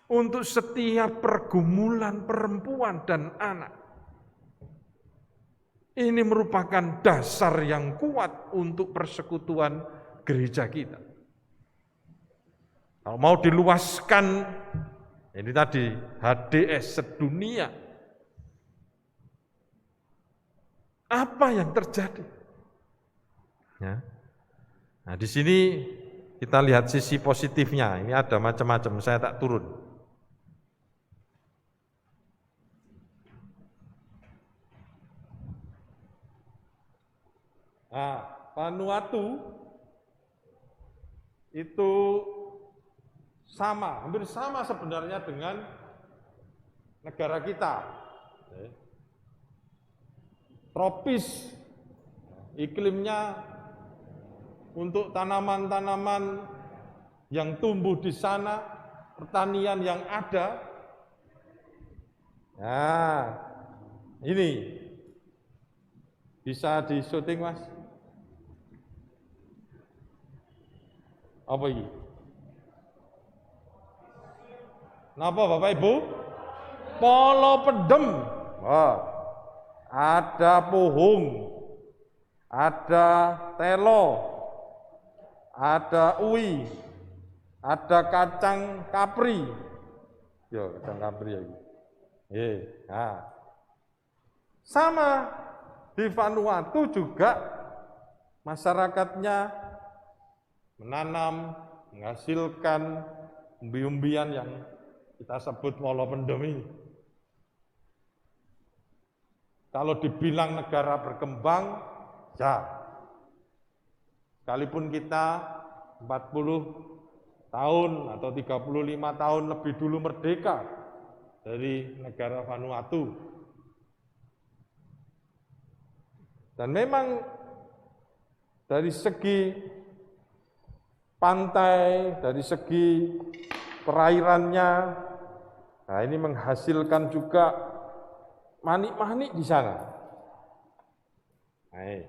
untuk setiap pergumulan perempuan dan anak. Ini merupakan dasar yang kuat untuk persekutuan gereja kita. Kalau mau diluaskan, ini tadi HDS sedunia. Apa yang terjadi? Ya. Nah, di sini kita lihat sisi positifnya. Ini ada macam-macam, saya tak turun. Nah, Vanuatu itu sama, hampir sama sebenarnya dengan negara kita. Tropis, iklimnya untuk tanaman-tanaman yang tumbuh di sana, pertanian yang ada. Nah, ini bisa di syuting, Mas? Apa ini? Napa Bapak Ibu? Polo Pendem. Wah, ada pohung, ada telo, ada uwi, ada kacang kapri. Yo, kacang kapri ya. Nah. Sama di Vanuatu juga masyarakatnya menanam, menghasilkan umbi-umbian yang kita sebut polo pendem ini. Kalau dibilang negara berkembang, ya, sekalipun kita 40 tahun atau 35 tahun lebih dulu merdeka dari negara Vanuatu. Dan memang dari segi pantai, dari segi perairannya, nah ini menghasilkan juga manik-manik di sana. Nah,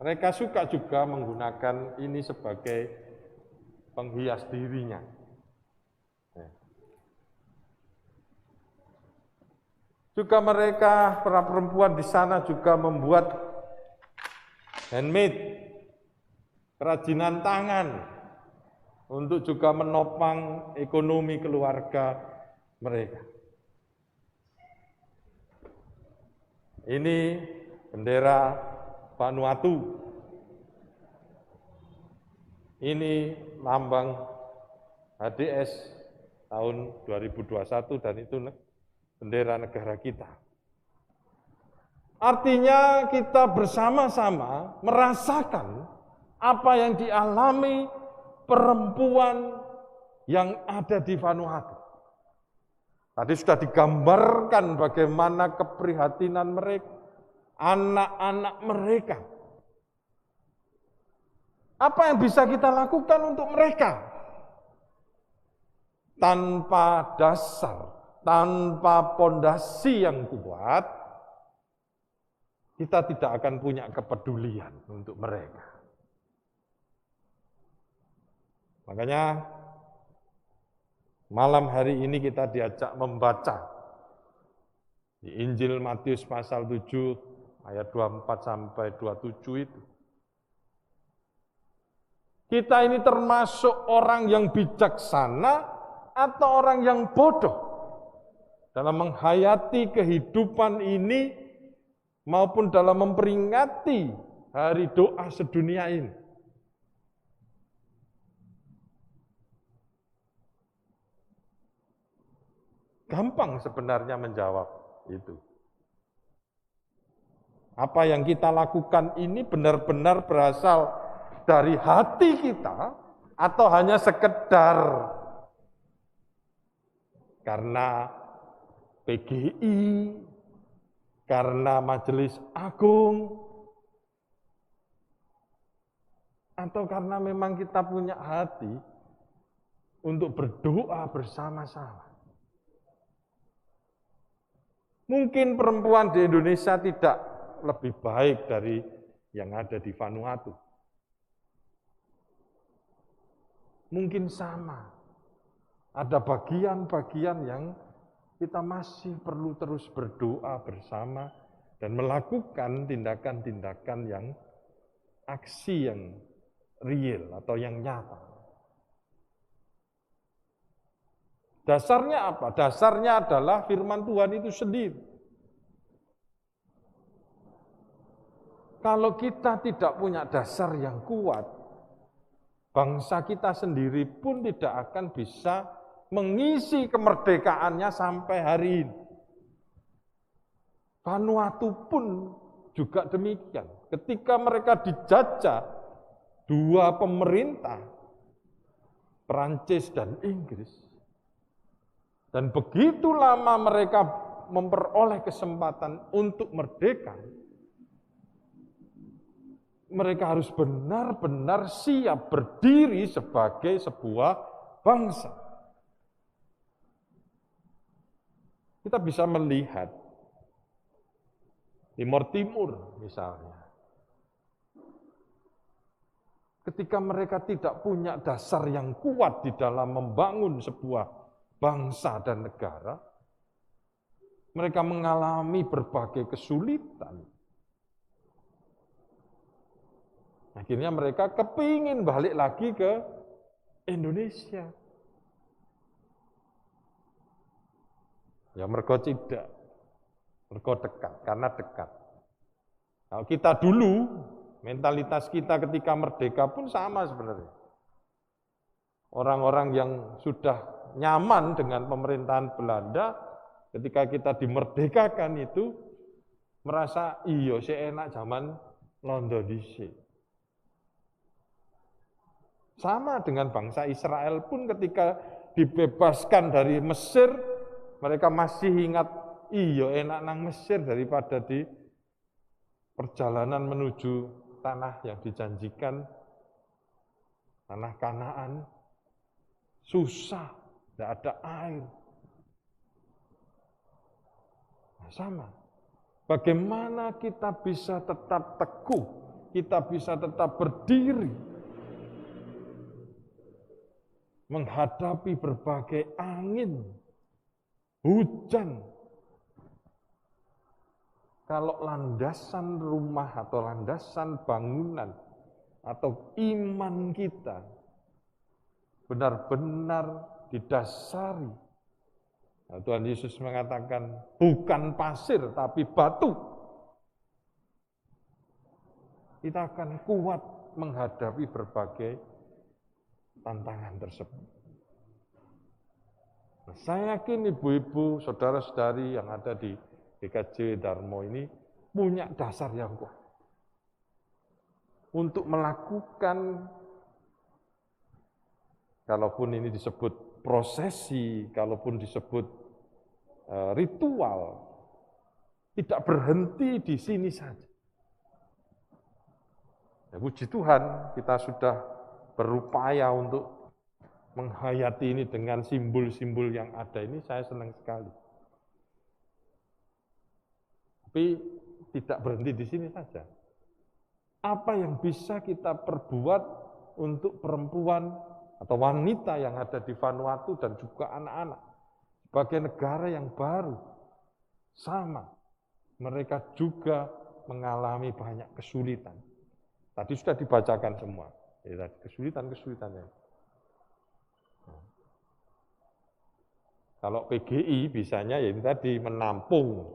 mereka suka juga menggunakan ini sebagai penghias dirinya. Juga mereka, para perempuan di sana juga membuat handmade, kerajinan tangan, untuk juga menopang ekonomi keluarga mereka. Ini bendera Vanuatu. Ini lambang HDS tahun 2021 dan itu bendera negara kita. Artinya kita bersama-sama merasakan apa yang dialami perempuan yang ada di Vanuatu. Tadi sudah digambarkan bagaimana keprihatinan mereka, anak-anak mereka. Apa yang bisa kita lakukan untuk mereka? Tanpa dasar, tanpa pondasi yang kuat, kita tidak akan punya kepedulian untuk mereka. Makanya malam hari ini kita diajak membaca di Injil Matius pasal 7 ayat 24 sampai 27 itu. Kita ini termasuk orang yang bijaksana atau orang yang bodoh dalam menghayati kehidupan ini maupun dalam memperingati hari doa sedunia ini. Gampang sebenarnya menjawab itu. Apa yang kita lakukan ini benar-benar berasal dari hati kita atau hanya sekedar karena PGI, karena Majelis Agung, atau karena memang kita punya hati untuk berdoa bersama-sama. Mungkin perempuan di Indonesia tidak lebih baik dari yang ada di Vanuatu. Mungkin sama. Ada bagian-bagian yang kita masih perlu terus berdoa bersama dan melakukan tindakan-tindakan yang aksi yang real atau yang nyata. Dasarnya apa? Dasarnya adalah firman Tuhan itu sendiri. Kalau kita tidak punya dasar yang kuat, bangsa kita sendiri pun tidak akan bisa mengisi kemerdekaannya sampai hari ini. Vanuatu pun juga demikian. Ketika mereka dijajah dua pemerintah, Perancis dan Inggris, dan begitu lama mereka memperoleh kesempatan untuk merdeka, mereka harus benar-benar siap berdiri sebagai sebuah bangsa. Kita bisa melihat Timur Timur misalnya. Ketika mereka tidak punya dasar yang kuat di dalam membangun sebuah bangsa dan negara, mereka mengalami berbagai kesulitan. Akhirnya mereka kepingin balik lagi ke Indonesia. Ya mergo tidak, mergo dekat, karena dekat. Kalau kita dulu, mentalitas kita ketika merdeka pun sama sebenarnya. Orang-orang yang sudah nyaman dengan pemerintahan Belanda, ketika kita dimerdekakan itu, merasa iya sih enak zaman Londo dhisik. Sama dengan bangsa Israel pun ketika dibebaskan dari Mesir, mereka masih ingat, iya enak nang Mesir daripada di perjalanan menuju tanah yang dijanjikan, tanah Kanaan. Susah, tidak ada air. Nah, sama. Bagaimana kita bisa tetap teguh, kita bisa tetap berdiri, menghadapi berbagai angin, hujan. Kalau landasan rumah atau landasan bangunan atau iman kita benar-benar didasari. Nah, Tuhan Yesus mengatakan bukan pasir tapi batu. Kita akan kuat menghadapi berbagai tantangan tersebut. Nah, saya yakin ibu-ibu, saudara-saudari yang ada di GKJ Darmo ini punya dasar yang kuat untuk melakukan, kalaupun ini disebut prosesi, kalaupun disebut ritual, tidak berhenti di sini saja. Ya, puji Tuhan, kita sudah berupaya untuk menghayati ini dengan simbol-simbol yang ada ini, saya senang sekali. Tapi tidak berhenti di sini saja. Apa yang bisa kita perbuat untuk perempuan atau wanita yang ada di Vanuatu dan juga anak-anak sebagai negara yang baru? Sama, mereka juga mengalami banyak kesulitan. Tadi sudah dibacakan semua, ya, kesulitan-kesulitannya. Kalau PGI bisanya ya ini tadi menampung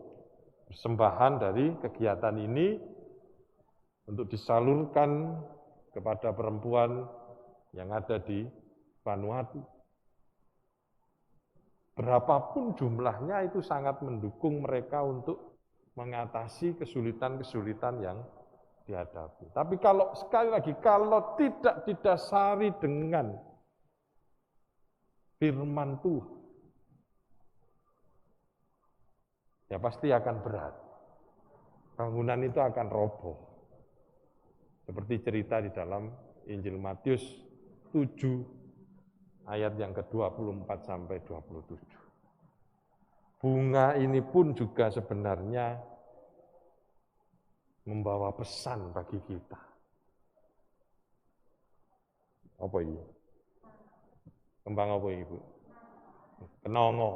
persembahan dari kegiatan ini untuk disalurkan kepada perempuan yang ada di Vanuatu. Berapapun jumlahnya itu sangat mendukung mereka untuk mengatasi kesulitan-kesulitan yang dihadapi. Tapi kalau sekali lagi, kalau tidak didasari dengan firman Tuhan, ya pasti akan berat. Bangunan itu akan roboh. Seperti cerita di dalam Injil Matius 7 ayat yang ke-24 sampai 27. Bunga ini pun juga sebenarnya membawa pesan bagi kita. Apa ini? Kembang apa ini, Bu? Kenongo.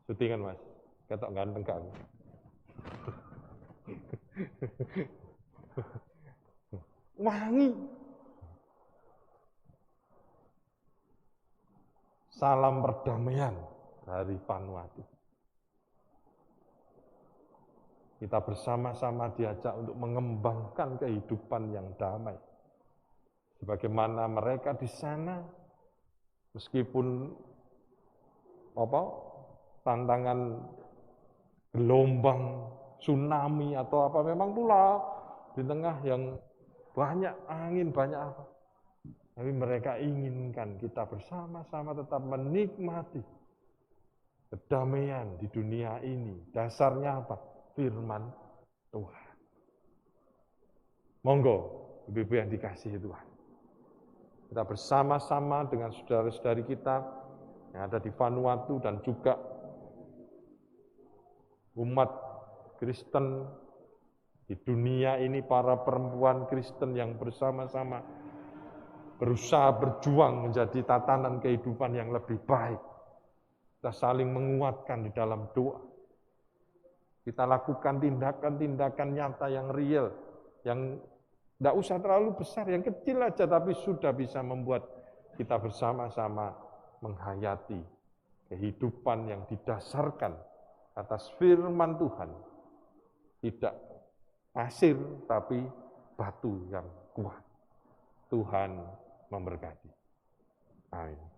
Syutingan, Mas. Ketok ganteng kan. Wangi. Salam perdamaian dari Vanuatu. Kita bersama-sama diajak untuk mengembangkan kehidupan yang damai. Sebagaimana mereka di sana, meskipun tantangan gelombang, tsunami atau apa, memang pula di tengah yang banyak angin, banyak apa. Tapi mereka inginkan kita bersama-sama tetap menikmati kedamaian di dunia ini. Dasarnya apa? Firman Tuhan. Monggo, ibu-ibu yang dikasihi Tuhan. Kita bersama-sama dengan saudara-saudari kita yang ada di Vanuatu dan juga umat Kristen di dunia ini, para perempuan Kristen yang bersama-sama berusaha berjuang menjadi tatanan kehidupan yang lebih baik. Kita saling menguatkan di dalam doa. Kita lakukan tindakan-tindakan nyata yang real, yang tidak usah terlalu besar, yang kecil aja, tapi sudah bisa membuat kita bersama-sama menghayati kehidupan yang didasarkan atas firman Tuhan. Tidak pasir, tapi batu yang kuat. Tuhan memberkati. Amin.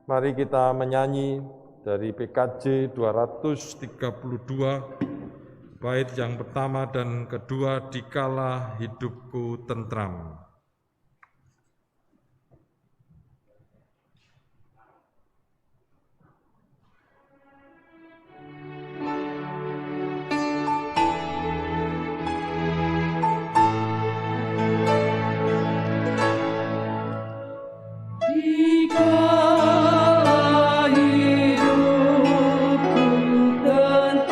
Mari kita menyanyi dari PKJ 232, bait yang pertama dan kedua, dikala hidupku tentram. Dan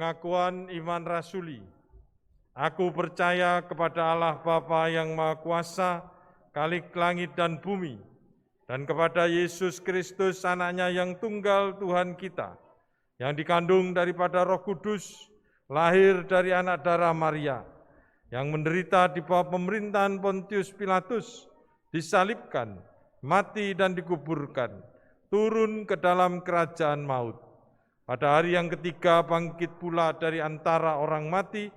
Pengakuan iman rasuli. Aku percaya kepada Allah Bapa yang Maha Kuasa, Khalik langit dan bumi, dan kepada Yesus Kristus, Anaknya yang tunggal Tuhan kita, yang dikandung daripada Roh Kudus, lahir dari anak darah Maria, yang menderita di bawah pemerintahan Pontius Pilatus, disalibkan, mati dan dikuburkan, turun ke dalam kerajaan maut. Pada hari yang ketiga bangkit pula dari antara orang mati,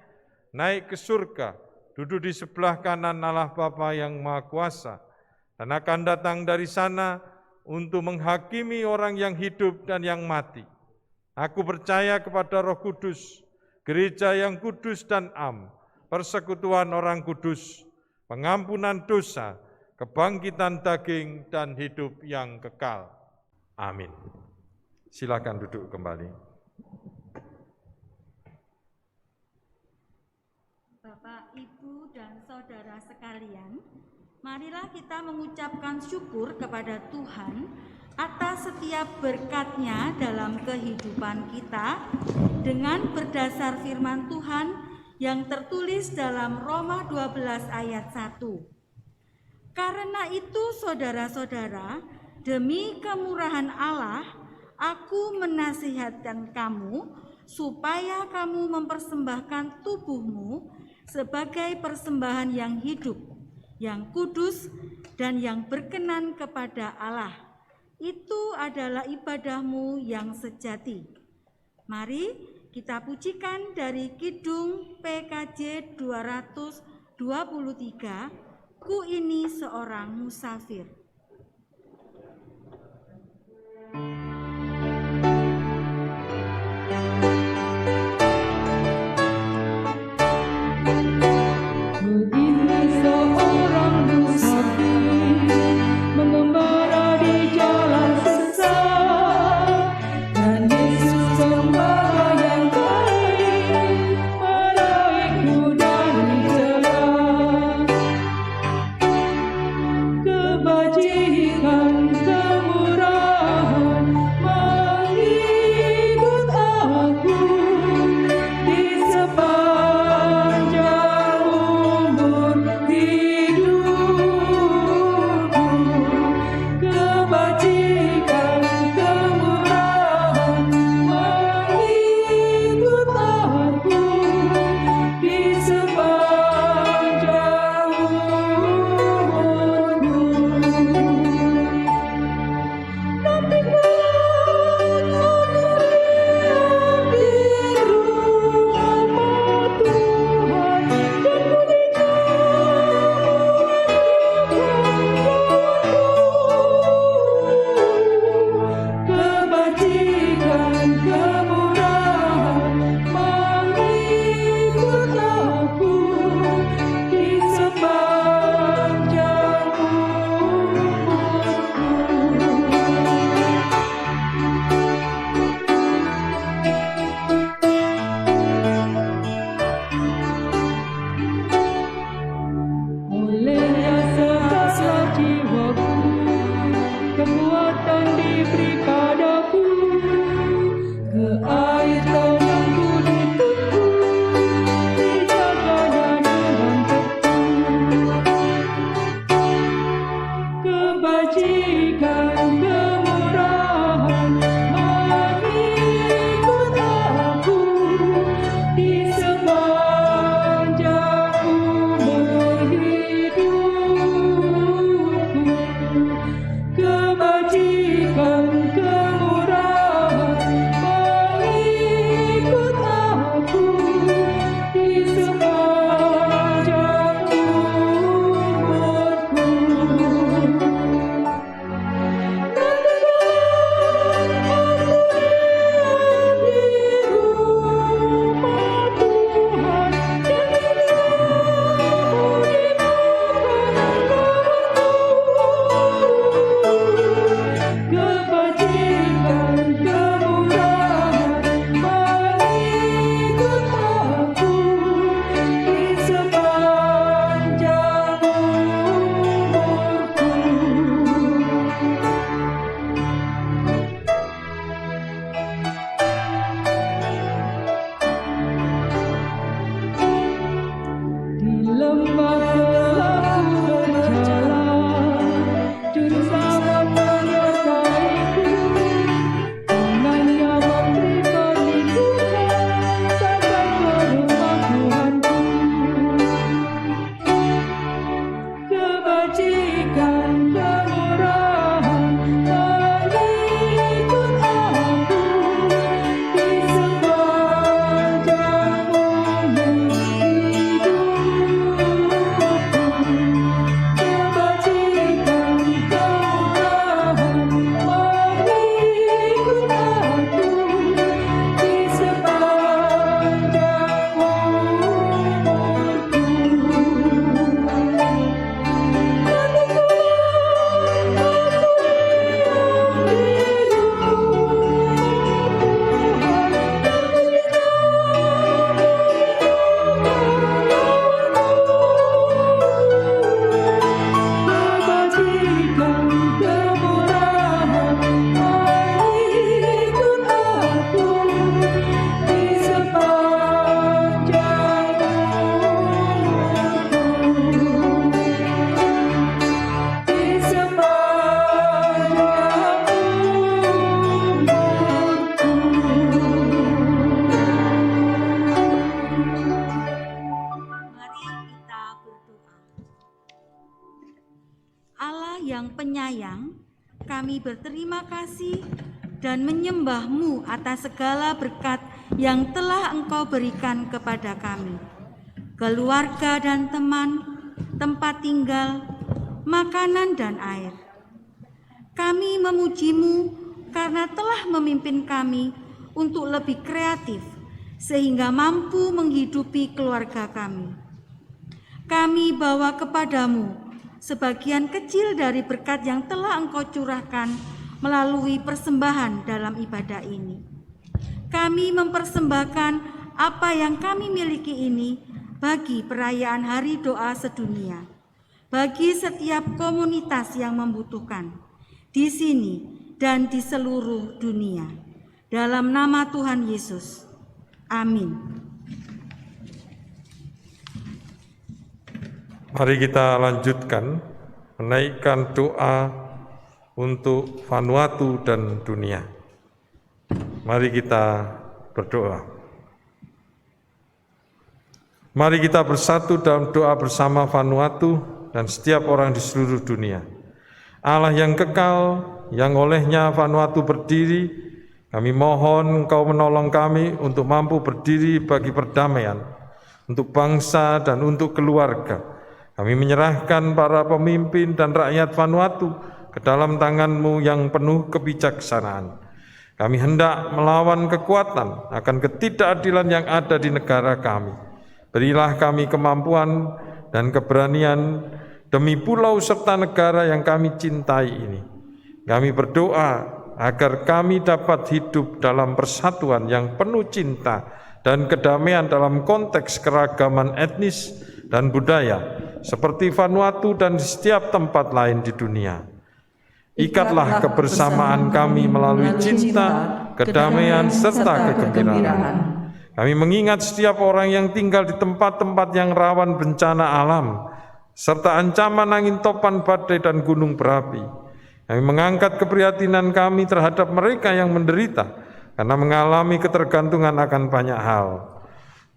naik ke surga, duduk di sebelah kanan Allah Bapa yang Maha Kuasa, dan akan datang dari sana untuk menghakimi orang yang hidup dan yang mati. Aku percaya kepada Roh Kudus, gereja yang kudus dan am, persekutuan orang kudus, pengampunan dosa, kebangkitan daging, dan hidup yang kekal. Amin. Silakan duduk kembali. Bapak, Ibu, dan Saudara sekalian, marilah kita mengucapkan syukur kepada Tuhan atas setiap berkat-Nya dalam kehidupan kita dengan berdasar firman Tuhan yang tertulis dalam Roma 12 ayat 1. Karena itu, saudara-saudara, demi kemurahan Allah, aku menasihatkan kamu supaya kamu mempersembahkan tubuhmu sebagai persembahan yang hidup, yang kudus, dan yang berkenan kepada Allah. Itu adalah ibadahmu yang sejati. Mari kita pujikan dari Kidung PKJ 223, Ku Ini Seorang Musafir. Mengembara di jalan sesat, dan Yesus Gembala yang baik menaikku dari jerat. Kebajikan penyayang, kami berterima kasih dan menyembah-Mu atas segala berkat yang telah Engkau berikan kepada kami, keluarga dan teman, tempat tinggal, makanan dan air. Kami memuji-Mu karena telah memimpin kami untuk lebih kreatif sehingga mampu menghidupi keluarga kami. Kami bawa kepadamu sebagian kecil dari berkat yang telah Engkau curahkan melalui persembahan dalam ibadah ini. Kami mempersembahkan apa yang kami miliki ini bagi perayaan Hari Doa Sedunia, bagi setiap komunitas yang membutuhkan di sini dan di seluruh dunia. Dalam nama Tuhan Yesus. Amin. Mari kita lanjutkan menaikkan doa untuk Vanuatu dan dunia. Mari kita berdoa. Mari kita bersatu dalam doa bersama Vanuatu dan setiap orang di seluruh dunia. Allah yang kekal, yang olehnya Vanuatu berdiri, kami mohon Engkau menolong kami untuk mampu berdiri bagi perdamaian, untuk bangsa dan untuk keluarga. Kami menyerahkan para pemimpin dan rakyat Vanuatu ke dalam tangan-Mu yang penuh kebijaksanaan. Kami hendak melawan kekuatan akan ketidakadilan yang ada di negara kami. Berilah kami kemampuan dan keberanian demi pulau serta negara yang kami cintai ini. Kami berdoa agar kami dapat hidup dalam persatuan yang penuh cinta dan kedamaian dalam konteks keragaman etnis dan budaya, seperti Vanuatu dan di setiap tempat lain di dunia. Ikatlah kebersamaan kami melalui cinta, kedamaian, serta kegembiraan. Kami mengingat setiap orang yang tinggal di tempat-tempat yang rawan bencana alam, serta ancaman angin topan, badai, dan gunung berapi. Kami mengangkat keprihatinan kami terhadap mereka yang menderita karena mengalami ketergantungan akan banyak hal.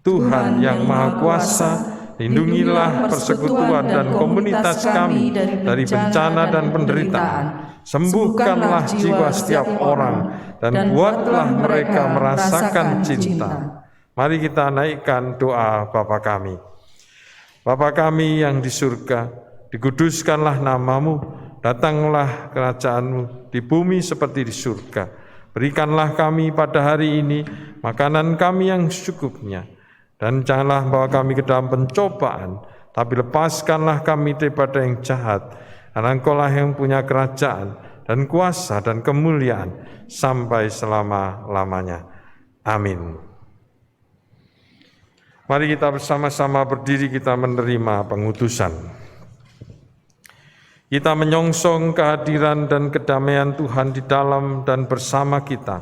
Tuhan yang Maha Kuasa, lindungilah persekutuan dan komunitas kami dari bencana dan penderitaan. Sembuhkanlah jiwa setiap orang dan buatlah mereka merasakan cinta. Mari kita naikkan doa Bapa kami. Bapa kami yang di surga, dikuduskanlah nama-Mu, datanglah kerajaan-Mu di bumi seperti di surga. Berikanlah kami pada hari ini makanan kami yang secukupnya, dan janganlah bawa kami ke dalam pencobaan, tapi lepaskanlah kami daripada yang jahat, karena Engkau-lah yang punya kerajaan dan kuasa dan kemuliaan sampai selama-lamanya. Amin. Mari kita bersama-sama berdiri, kita menerima pengutusan. Kita menyongsong kehadiran dan kedamaian Tuhan di dalam dan bersama kita.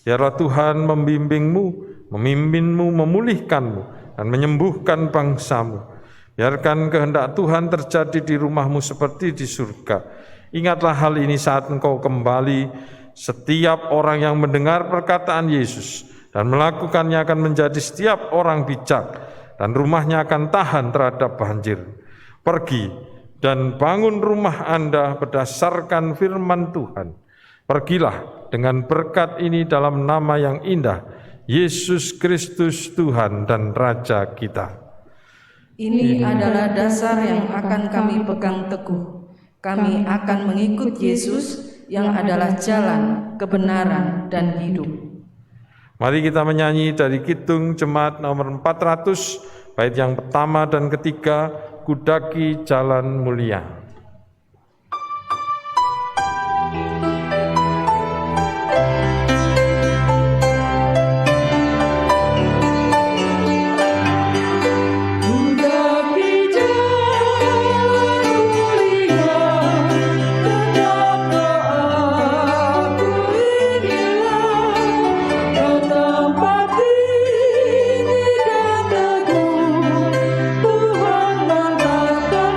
Biarlah Tuhan membimbing-Mu, memimpin-Mu, memulihkan-Mu, dan menyembuhkan bangsa-Mu. Biarkan kehendak Tuhan terjadi di rumah-Mu seperti di surga. Ingatlah hal ini saat Engkau kembali. Setiap orang yang mendengar perkataan Yesus dan melakukannya akan menjadi setiap orang bijak, dan rumahnya akan tahan terhadap banjir. Pergi dan bangun rumah Anda berdasarkan firman Tuhan. Pergilah dengan berkat ini dalam nama yang indah, Yesus Kristus Tuhan dan Raja kita. Ini adalah dasar yang akan kami pegang teguh. Kami akan mengikut Yesus yang adalah jalan, kebenaran, dan hidup. Mari kita menyanyi dari Kidung Jemaat nomor 400, bait yang pertama dan ketiga, Kudaki Jalan Mulia. Tuhan mengangkatkan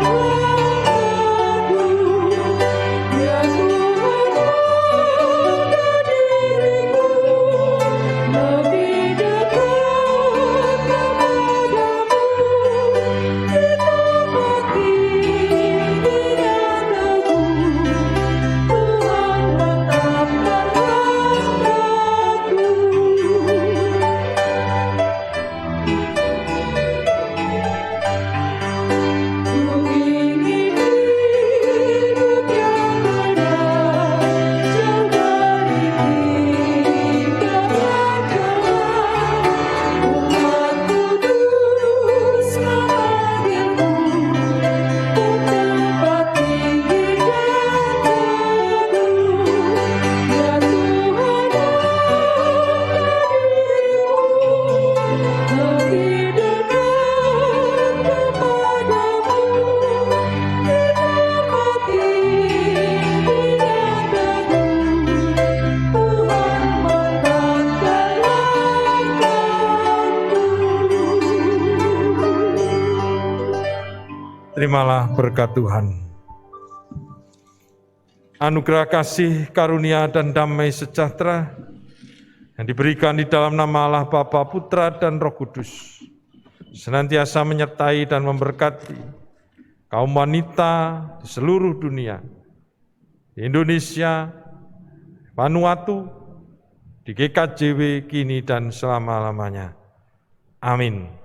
Terimalah berkat Tuhan. Anugerah kasih, karunia, dan damai sejahtera yang diberikan di dalam nama Allah Bapa, Putra, dan Roh Kudus senantiasa menyertai dan memberkati kaum wanita di seluruh dunia, di Indonesia, Vanuatu, di GKJW, kini dan selama-lamanya. Amin.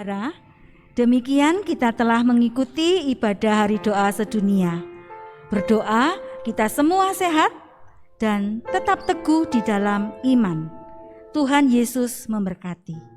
Saudara, demikian kita telah mengikuti ibadah Hari Doa Sedunia. Berdoa kita semua sehat dan tetap teguh di dalam iman. Tuhan Yesus memberkati.